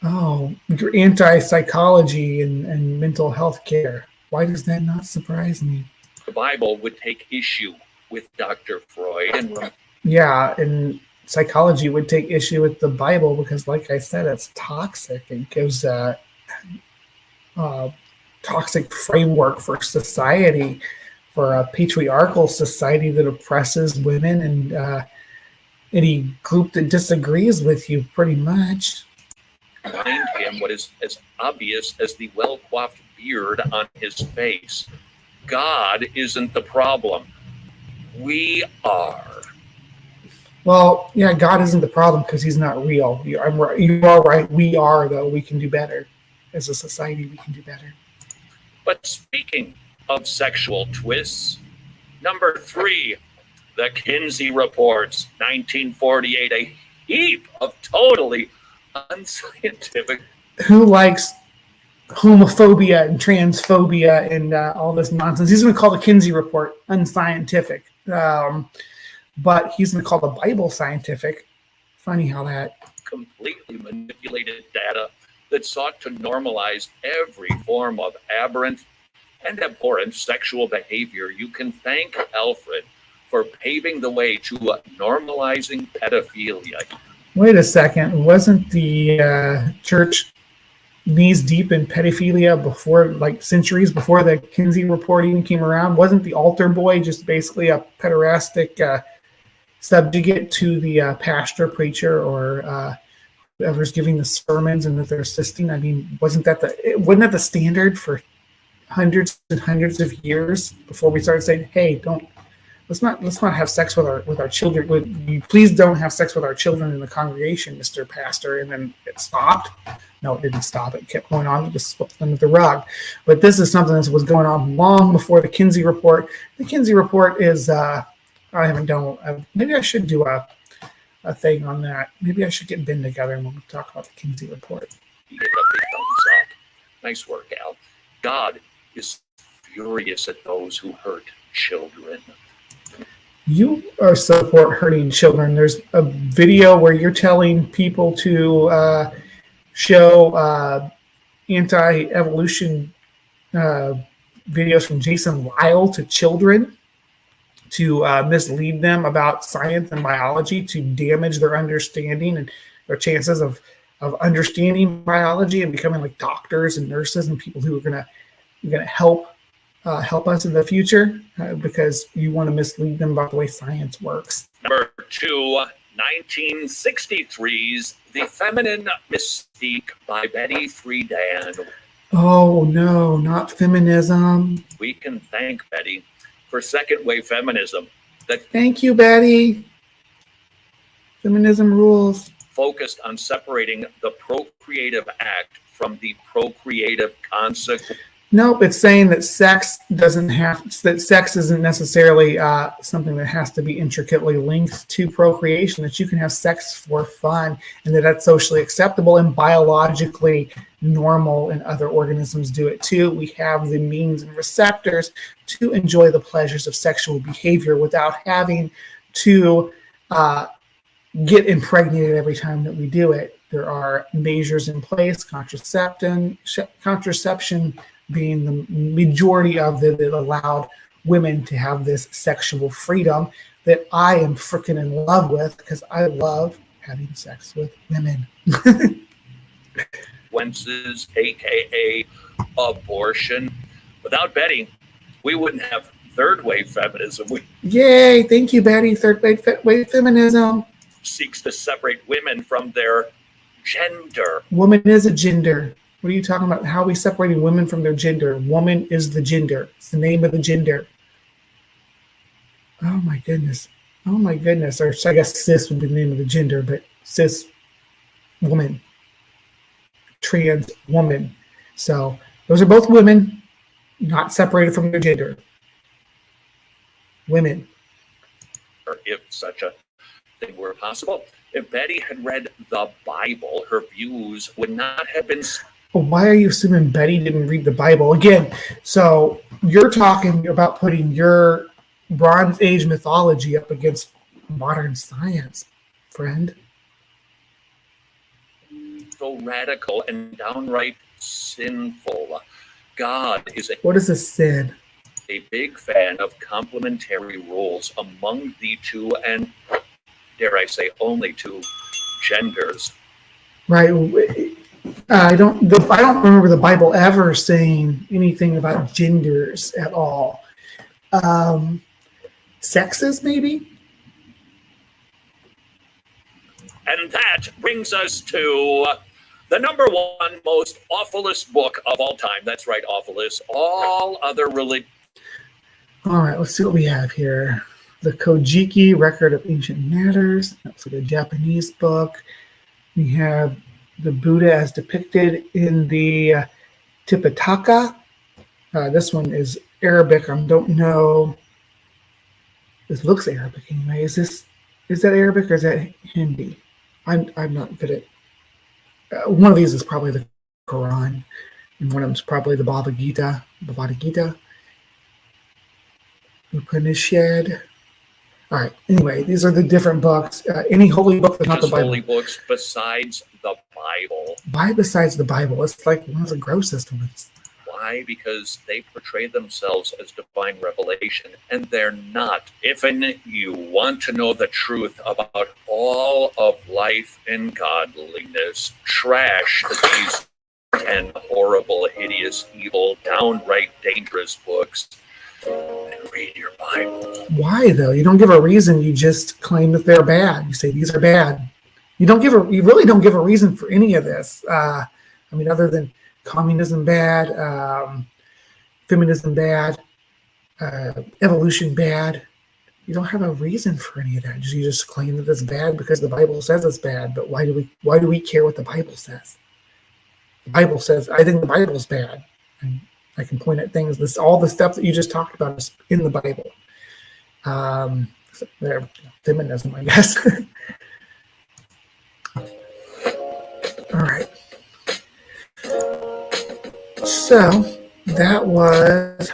You're anti-psychology and mental health care. Why does that not surprise me? The Bible would take issue with Dr. Freud. And psychology would take issue with the Bible because, like I said, it's toxic. It gives a toxic framework for society, for a patriarchal society that oppresses women and any group that disagrees with you, pretty much. Behind him, what is as obvious as the well-coiffed beard on his face. God isn't the problem. We are. Well, God isn't the problem because he's not real. You are right. We are, though. We can do better. As a society, we can do better. But speaking of sexual twists, number 3, The Kinsey Reports, 1948, a heap of totally unscientific. Who likes homophobia and transphobia and all this nonsense? He's going to call the Kinsey Report unscientific. But he's going to call the Bible scientific. Funny how that completely manipulated data that sought to normalize every form of aberrant and abhorrent sexual behavior. You can thank Alfred for paving the way to normalizing pedophilia. Wait a second. Wasn't the church knees deep in pedophilia before, like centuries before the Kinsey Report even came around? Wasn't the altar boy just basically a pederastic subjugate to the pastor, preacher, or whoever's giving the sermons and that they're assisting? I mean, wasn't that the standard for hundreds and hundreds of years before we started saying, hey, let's not have sex with our children. Would you please don't have sex with our children in the congregation, Mr. Pastor? And then it stopped. No, it didn't stop. It kept going on. It just swept under the rug. But this is something that was going on long before the Kinsey Report. The Kinsey Report is I haven't done. Maybe I should do a thing on that. Maybe I should get Ben together and we'll talk about the Kinsey Report. You get a big thumbs up. Nice work, Al. God is furious at those who hurt children. You are support hurting children. There's a video where you're telling people to show anti-evolution videos from Jason Lyle to children to mislead them about science and biology, to damage their understanding and their chances of understanding biology and becoming like doctors and nurses and people who are going to help us in the future, because you want to mislead them about the way science works. Number 2, 1963's The Feminine Mystique by Betty Friedan. Oh no, not feminism. We can thank Betty for second wave feminism that Thank you, Betty. Feminism rules. focused on separating the procreative act from the procreative consequence. Nope, it's saying that sex isn't necessarily something that has to be intricately linked to procreation, that you can have sex for fun and that's socially acceptable and biologically normal, and other organisms do it too. We have the means and receptors to enjoy the pleasures of sexual behavior without having to get impregnated every time that we do it. There are measures in place, contraception being the majority of it that allowed women to have this sexual freedom that I am freaking in love with, because I love having sex with women. Consequences, aka abortion. Without Betty, we wouldn't have third wave feminism. We Yay, thank you, Betty. Third wave feminism. seeks to separate women from their gender. Woman is a gender. What are you talking about? How are we separating women from their gender? Woman is the gender. It's the name of the gender. Oh my goodness. Oh my goodness. Or I guess cis would be the name of the gender, but cis woman. Trans woman. So those are both women, not separated from their gender. Women. Or if such a thing were possible, if Betty had read the Bible, her views would not have been. Well, why are you assuming Betty didn't read the Bible? Again, so you're talking about putting your Bronze Age mythology up against modern science, friend. So radical and downright sinful. God is What is a sin? a big fan of complementary roles among the two, and dare I say only two, genders. Right. I don't remember the Bible ever saying anything about genders at all. Sexes, maybe? And that brings us to the number 1 most awfulest book of all time. That's right, awfulest. All other religions. All right, let's see what we have here. The Kojiki Record of Ancient Matters. That's like a Japanese book. We have the Buddha as depicted in the Tipitaka. This one is Arabic. I don't know. This looks Arabic anyway. Is that Arabic or is that Hindi? I'm not good at. One of these is probably the Quran, and one of them is probably the Bhagavad Gita. Upanishad. All right. Anyway, these are the different books. Any holy book that's not the Bible. Holy books besides the Bible. Why besides the Bible? It's like one of the grossest ones. Why? Because they portray themselves as divine revelation, and they're not. If you want to know the truth about all of life and godliness, trash these 10 horrible, hideous, evil, downright dangerous books, and read your Bible. Why though? You don't give a reason. You just claim that they're bad. You say these are bad. You really don't give a reason for any of this. Other than communism bad, feminism bad, evolution bad. You don't have a reason for any of that. You just claim that it's bad because the Bible says it's bad. But why do we care what the Bible says? The Bible says, I think the Bible's bad. And I can point at things. All the stuff that you just talked about is in the Bible. Feminism, I guess. All right. So that was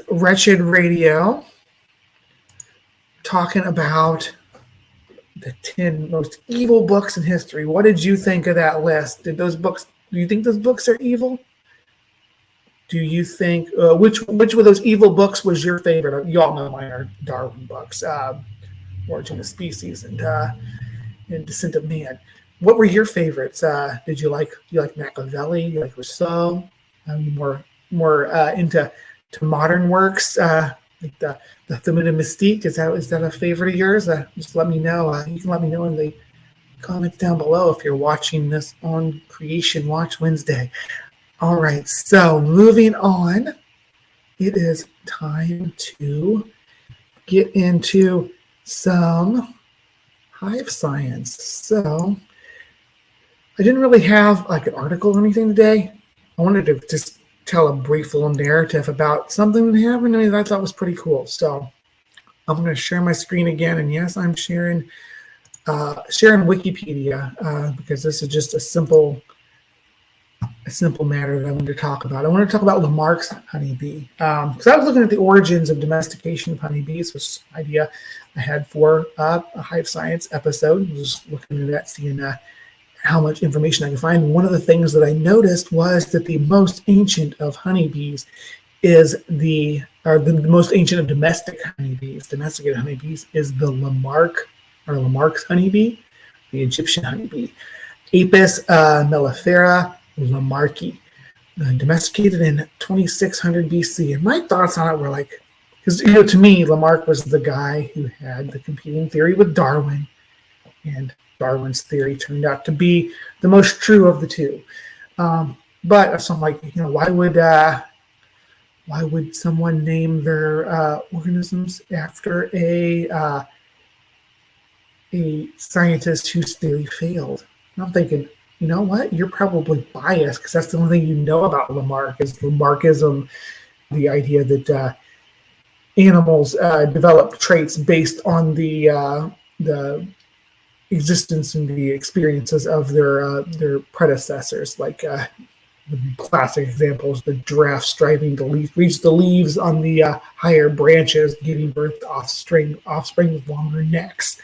Wretched Radio talking about the 10 most evil books in history. What did you think of that list? Do you think those books are evil? Do you think which of those evil books was your favorite? You all know mine are Darwin books, Origin of Species and Descent of Man. What were your favorites? Did you like Machiavelli? You like Rousseau? More into modern works like the Feminine Mystique. Is that a favorite of yours? Just let me know. You can let me know in the comments down below if you're watching this on Creation Watch Wednesday. All right, so moving on, it is time to get into some HiveScience. So I didn't really have like an article or anything today. I wanted to just tell a brief little narrative about something that happened to me that I thought was pretty cool. So I'm going to share my screen again, and yes, I'm sharing Wikipedia because this is just a simple matter that I wanted to talk about. I want to talk about Lamarck's honeybee. Because I was looking at the origins of domestication of honeybees, which is an idea I had for a HiveScience episode. I was looking at that, seeing how much information I could find. One of the things that I noticed was that the most ancient of honeybees is the most ancient of domesticated honeybees is the Lamarck's honeybee, the Egyptian honeybee, Apis mellifera lamarcki, domesticated in 2600 BC. And my thoughts on it were like, because to me, Lamarck was the guy who had the competing theory with Darwin, and Darwin's theory turned out to be the most true of the two. But so I'm like, why would someone name their organisms after a scientist whose theory failed? And I'm thinking, you know what? You're probably biased because that's the only thing you know about Lamarck is Lamarckism, the idea that animals develop traits based on the existence and the experiences of their predecessors. Like the classic examples, the giraffe striving to reach the leaves on the higher branches, giving birth to offspring with longer necks.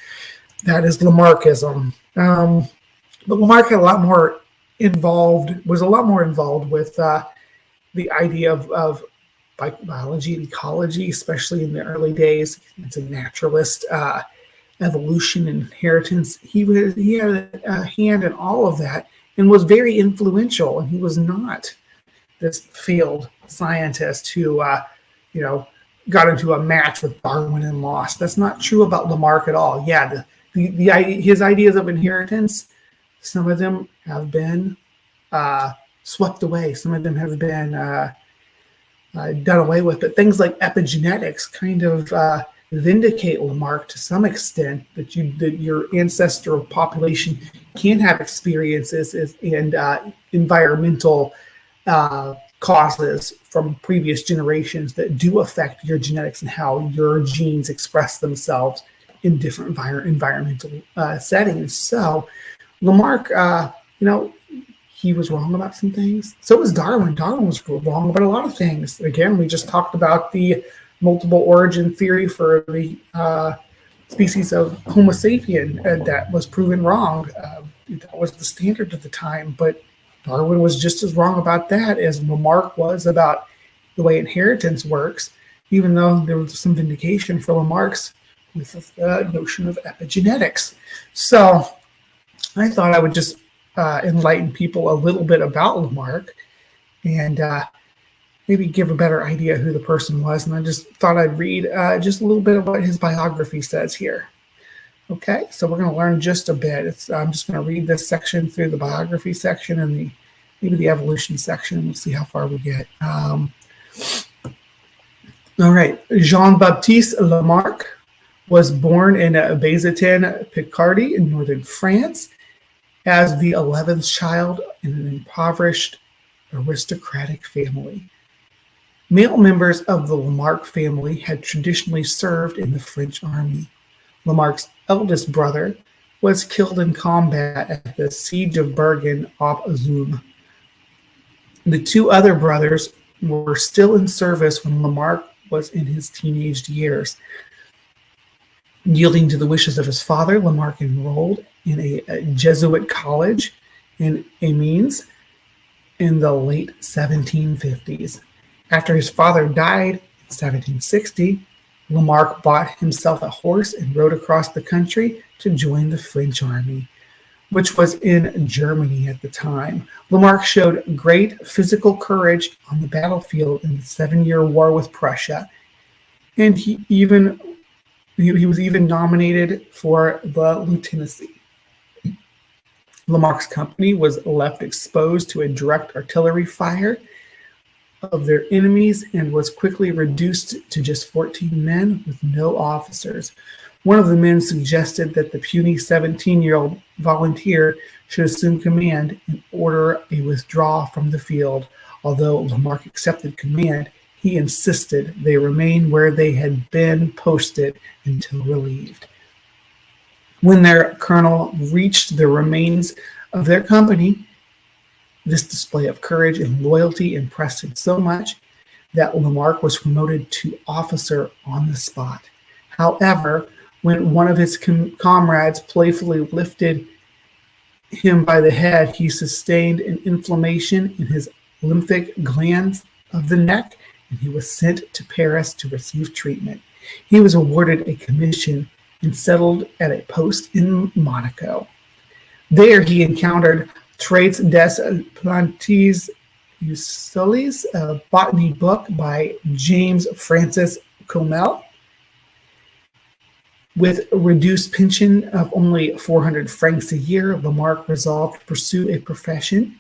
That is Lamarckism. But Lamarck had was a lot more involved with the idea of biology and ecology, especially in the early days. It's a naturalist, evolution, inheritance. He had a hand in all of that and was very influential. And he was not this failed scientist who, got into a match with Darwin and lost. That's not true about Lamarck at all. Yeah, his ideas of inheritance, some of them have been swept away. Some of them have been done away with. But things like epigenetics kind of vindicate Lamarck to some extent, that your ancestral population can have experiences and environmental causes from previous generations that do affect your genetics and how your genes express themselves in different environmental settings. So Lamarck, he was wrong about some things. So was Darwin. Darwin was wrong about a lot of things. Again, we just talked about the multiple origin theory for the species of Homo sapien, and that was proven wrong. That was the standard at the time, but Darwin was just as wrong about that as Lamarck was about the way inheritance works, even though there was some vindication for Lamarck's with the notion of epigenetics. So I thought I would just enlighten people a little bit about Lamarck and maybe give a better idea who the person was. And I just thought I'd read just a little bit of what his biography says here. Okay, so we're going to learn just a bit. I'm just going to read this section through the biography section and maybe the evolution section, and we'll see how far we get. All right, Jean-Baptiste Lamarck was born in Béziers, Picardy in northern France as the 11th child in an impoverished aristocratic family. Male members of the Lamarck family had traditionally served in the French army. Lamarck's eldest brother was killed in combat at the Siege of Bergen op Zoom. The two other brothers were still in service when Lamarck was in his teenage years. Yielding to the wishes of his father, Lamarck enrolled in a Jesuit college in Amiens in the late 1750s. After his father died in 1760, Lamarck bought himself a horse and rode across the country to join the French army, which was in Germany at the time. Lamarck showed great physical courage on the battlefield in the 7-Year War with Prussia, and he was even nominated for the lieutenancy. Lamarck's company was left exposed to a direct artillery fire of their enemies and was quickly reduced to just 14 men with no officers. One of the men suggested that the puny 17-year-old volunteer should assume command and order a withdrawal from the field. Although Lamarck accepted command, he insisted they remain where they had been posted until relieved. When their colonel reached the remains of their company, this display of courage and loyalty impressed him so much that Lamarck was promoted to officer on the spot. However, when one of his comrades playfully lifted him by the head, he sustained an inflammation in his lymphatic glands of the neck, and he was sent to Paris to receive treatment. He was awarded a commission and settled at a post in Monaco. There he encountered Traits des Plantes Usualis, a botany book by James Francis Comel. With a reduced pension of only 400 francs a year, Lamarck resolved to pursue a profession.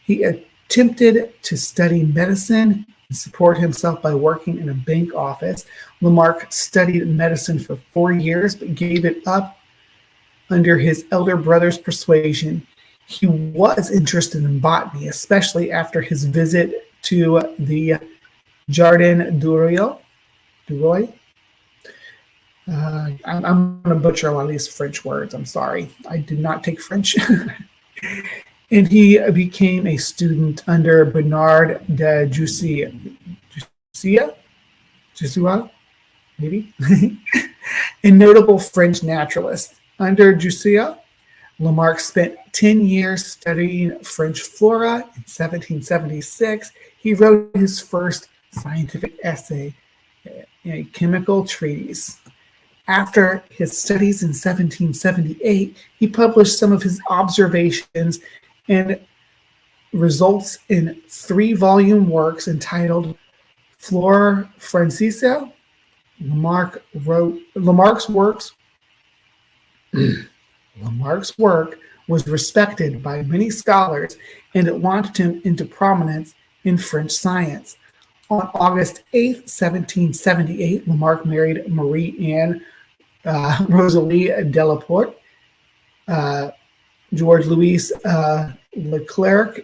He attempted to study medicine and support himself by working in a bank office. Lamarck studied medicine for 4 years, but gave it up under his elder brother's persuasion. He was interested in botany, especially after his visit to the Jardin du Roi. I'm going to butcher a lot of these French words. I'm sorry. I did not take French. And he became a student under Bernard de Jussieu, maybe, a notable French naturalist. Under Jussieu, Lamarck spent 10 years studying French flora. In 1776, he wrote his first scientific essay, a chemical treatise. After his studies in 1778, he published some of his observations and results in 3-volume works entitled Flora Francaise. Lamarck's work was respected by many scholars, and it launched him into prominence in French science. On August 8, 1778, Lamarck married Marie-Anne Rosalie Delaporte, George Louis Leclerc,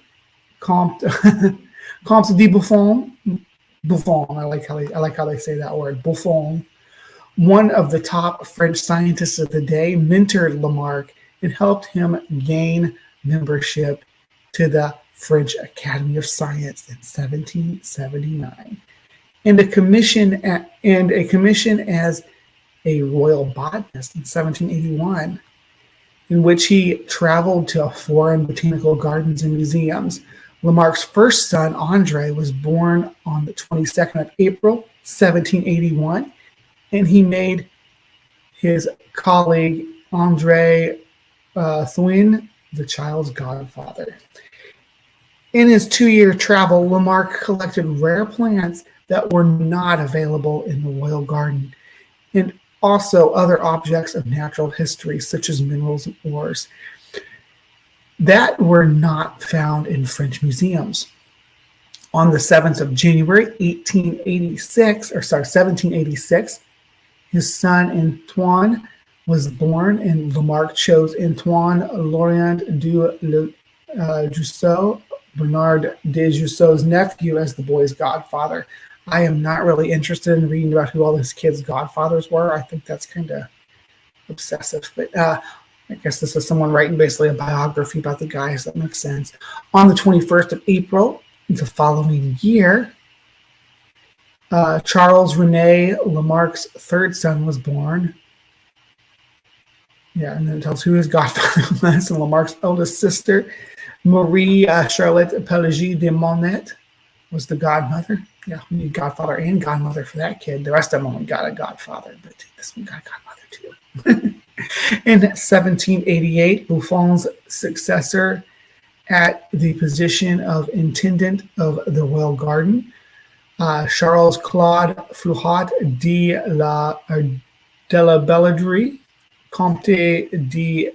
Comte de Buffon. I like how they say that word, Buffon. One of the top French scientists of the day, mentored Lamarck and helped him gain membership to the French Academy of Science in 1779, and a commission as a royal botanist in 1781, in which he traveled to foreign botanical gardens and museums. Lamarck's first son, André, was born on the 22nd of April, 1781, and he made his colleague André Thuin the child's godfather. In his 2-year travel, Lamarck collected rare plants that were not available in the royal garden, and also other objects of natural history, such as minerals and ores, that were not found in French museums. On the 7th of January, 1786, his son Antoine was born, and Lamarck chose Antoine Laurent du Jussieu, Bernard de Jussieu's nephew, as the boy's godfather. I am not really interested in reading about who all his kids' godfathers were. I think that's kind of obsessive, but I guess this is someone writing basically a biography about the guys. That makes sense. On the 21st of April, the following year, Charles René Lamarck's third son was born, Yeah, and then it tells who his godfather was. And Lamarck's eldest sister, Marie Charlotte Pelagie de Monet, was the godmother. Yeah, we need godfather and godmother for that kid. The rest of them only got a godfather, but this one got a godmother too. In 1788, Buffon's successor at the position of intendant of the royal garden, Charles Claude Fouhat de la Belladrie, Comte de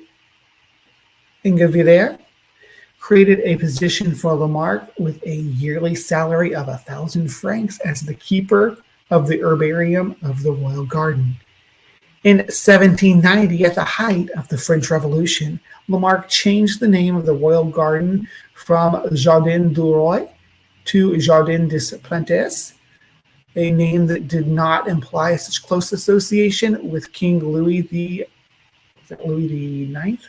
Inglevilliers, created a position for Lamarck with a yearly salary of 1,000 francs as the keeper of the herbarium of the royal garden. In 1790, at the height of the French Revolution, Lamarck changed the name of the royal garden from Jardin du Roi to Jardin des Plantes, a name that did not imply such close association with King Louis the Ninth?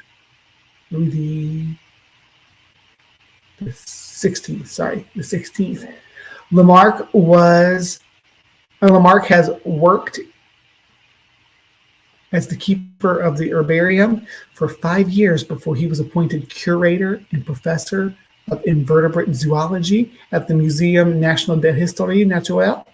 Louis the 16th, sorry, the 16th. Lamarck has worked as the keeper of the herbarium for 5 years before he was appointed curator and professor of invertebrate zoology at the Muséum National d'Histoire Naturelle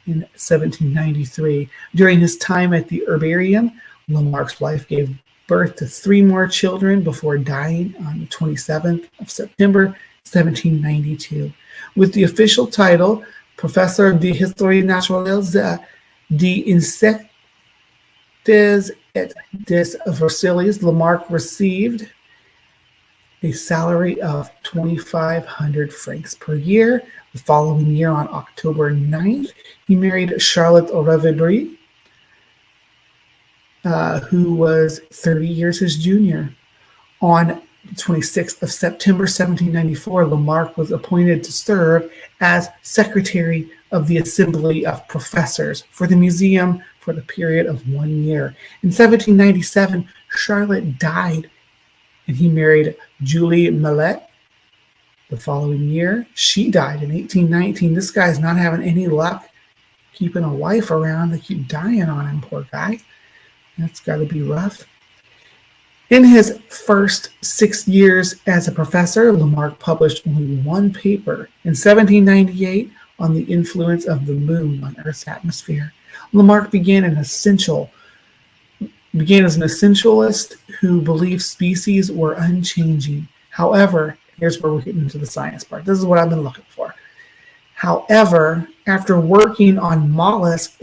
in 1793. During his time at the herbarium, Lamarck's wife gave birth to 3 more children before dying on the 27th of September, 1792. With the official title, Professor d'Histoire Naturelle des Insectes et des Fossiles, Lamarck received a salary of 2,500 francs per year. The following year, on October 9th, he married Charlotte Revedry, who was 30 years his junior. On the 26th of September, 1794, Lamarck was appointed to serve as secretary of the Assembly of Professors for the museum for the period of 1 year. In 1797, Charlotte died, and he married Julie Millet. The following year, she died in 1819. This guy's not having any luck keeping a wife around. They keep dying on him, poor guy. That's got to be rough. In his first 6 years as a professor, Lamarck published only 1 paper in 1798 on the influence of the moon on Earth's atmosphere. Lamarck began as an essentialist who believed species were unchanging. However, here's where we're getting into the science part. This is what I've been looking for. However, after working on mollusks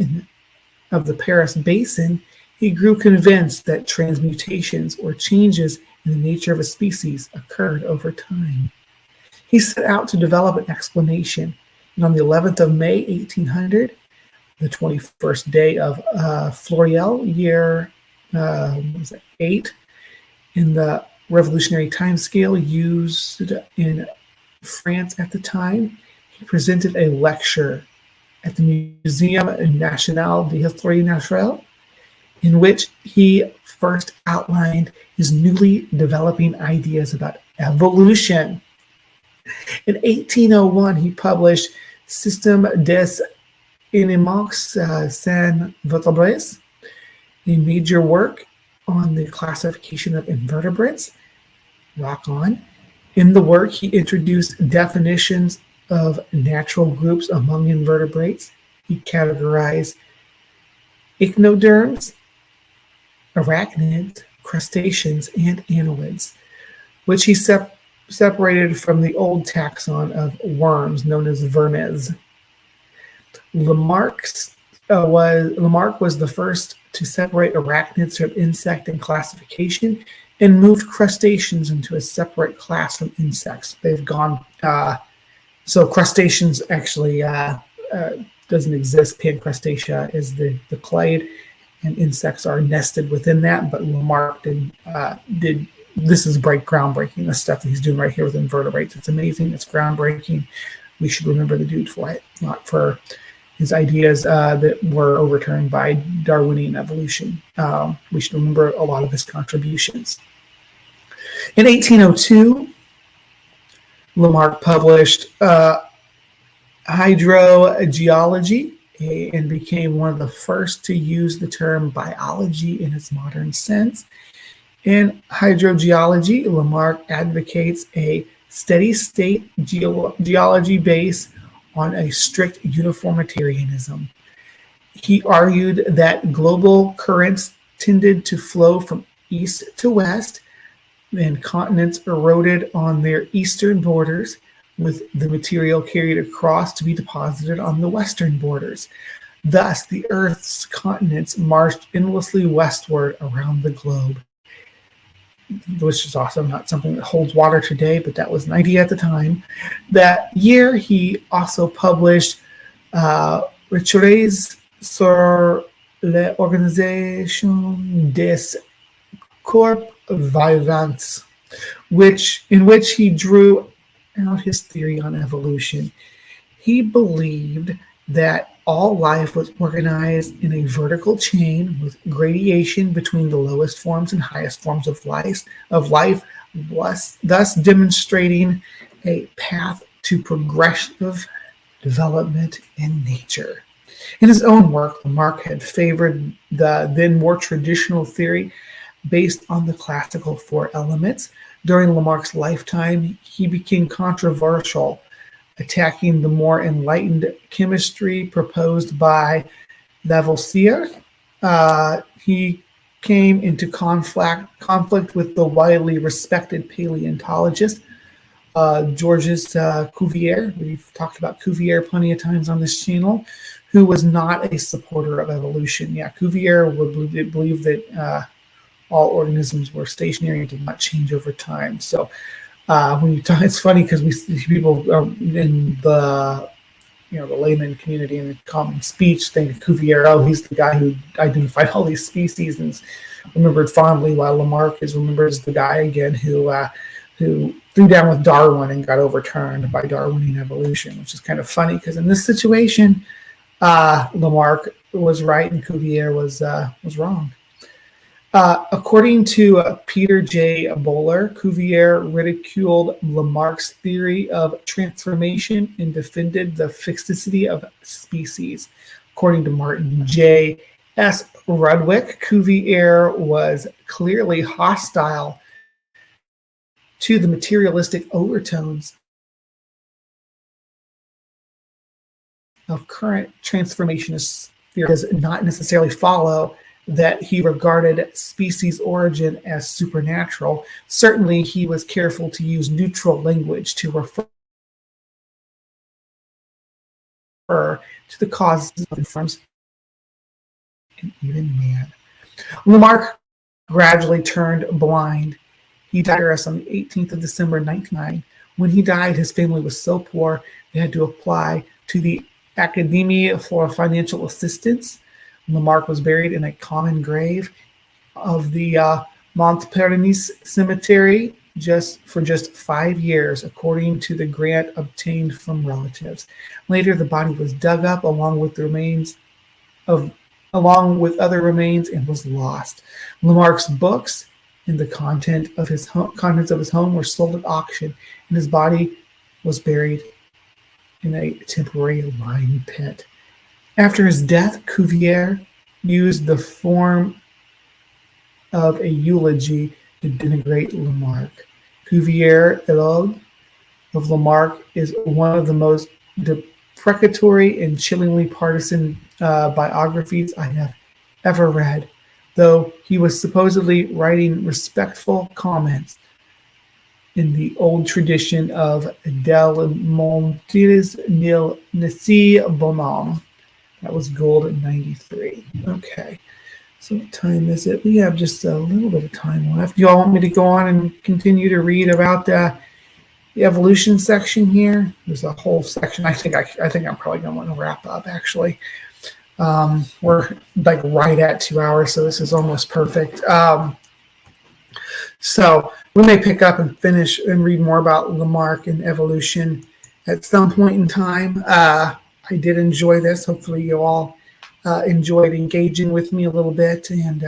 of the Paris Basin, he grew convinced that transmutations or changes in the nature of a species occurred over time. He set out to develop an explanation, and on the 11th of May, 1800, the 21st day of Floriel, year 8, in the revolutionary time scale used in France at the time, he presented a lecture at the Muséum National d'Histoire Naturelle, in which he first outlined his newly developing ideas about evolution. In 1801, he published Système des Animaux sans vertébrés, a major work on the classification of invertebrates. Rock on. In the work, he introduced definitions of natural groups among invertebrates. He categorized echinoderms, arachnids, crustaceans, and annelids, which he separated from the old taxon of worms known as vermes. Lamarck was the first to separate arachnids from insect and classification, and moved crustaceans into a separate class from insects. They've gone, so crustaceans actually doesn't exist. Pancrustacea is the clade, and insects are nested within that, but Lamarck did this is groundbreaking, the stuff that he's doing right here with invertebrates. It's amazing, it's groundbreaking. We should remember the dude for it, not for his ideas that were overturned by Darwinian evolution. We should remember a lot of his contributions. In 1802, Lamarck published Hydrogeology, and became one of the first to use the term biology in its modern sense. In hydrogeology, Lamarck advocates a steady state geology based on a strict uniformitarianism. He argued that global currents tended to flow from east to west, and continents eroded on their eastern borders, with the material carried across to be deposited on the western borders. Thus, the Earth's continents marched endlessly westward around the globe, which is also not something that holds water today, but that was an idea at the time. That year, he also published Recherches sur l'organisation des corps vivants, in which he drew out his theory on evolution. He believed that all life was organized in a vertical chain with gradation between the lowest forms and highest forms of life, thus demonstrating a path to progressive development in nature. In his own work, Lamarck had favored the then more traditional theory based on the classical four elements. During Lamarck's lifetime, he became controversial, attacking the more enlightened chemistry proposed by Lavoisier. He came into conflict with the widely respected paleontologist Georges Cuvier. We've talked about Cuvier plenty of times on this channel, who was not a supporter of evolution. Yeah, Cuvier would believe that all organisms were stationary and did not change over time. So when you talk, it's funny because we see people in the the layman community in the common speech think of Cuvier, oh, he's the guy who identified all these species and remembered fondly, while Lamarck is remembered as the guy again who threw down with Darwin and got overturned by Darwinian evolution, which is kind of funny because in this situation, Lamarck was right and Cuvier was wrong. According to Peter J. Bowler, Cuvier ridiculed Lamarck's theory of transformation and defended the fixity of species. According to Martin J. S. Rudwick, Cuvier was clearly hostile to the materialistic overtones of current transformationist theory. Does not necessarily follow that he regarded species origin as supernatural. Certainly, he was careful to use neutral language to refer to the causes of forms and even man. Lamarck gradually turned blind. He died on the 18th of December, 1909. When he died, his family was so poor they had to apply to the Academy for financial assistance. Lamarck was buried in a common grave of the Montparnasse Cemetery for just 5 years, according to the grant obtained from relatives. Later, the body was dug up along with other remains and was lost. Lamarck's books and the contents of his home were sold at auction, and his body was buried in a temporary lime pit. After his death, Cuvier used the form of a eulogy to denigrate Lamarck. Cuvier eloge of Lamarck is one of the most deprecatory and chillingly partisan biographies I have ever read, though he was supposedly writing respectful comments in the old tradition of Del Montes nil nisi bonum. That was gold at 93. Okay, so what time is it? We have just a little bit of time left. Do you all want me to go on and continue to read about the evolution section here? There's a whole section. I think I'm probably going to want to wrap up, actually. We're like right at 2 hours, so this is almost perfect. So we may pick up and finish and read more about Lamarck and evolution at some point in time. I did enjoy this. Hopefully you all enjoyed engaging with me a little bit and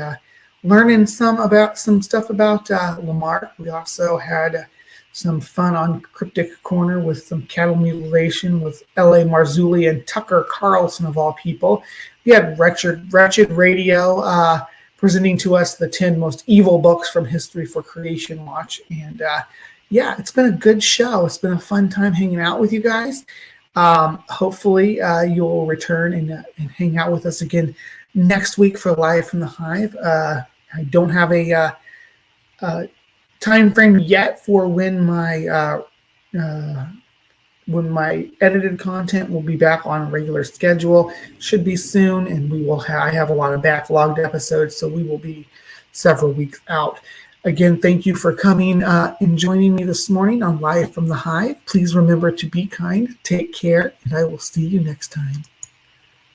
learning some stuff about Lamarck. We also had some fun on Cryptic Corner with some cattle mutilation with L.A. Marzulli and Tucker Carlson, of all people. We had Wretched Radio presenting to us the 10 most evil books from history for Creation Watch. And yeah, it's been a good show. It's been a fun time hanging out with you guys. Hopefully you'll return and hang out with us again next week for Live from the Hive. I don't have a time frame yet for when my edited content will be back on a regular schedule. Should be soon, and I have a lot of backlogged episodes, so we will be several weeks out. Again, thank you for coming and joining me this morning on Live from the Hive. Please remember to be kind, take care, and I will see you next time.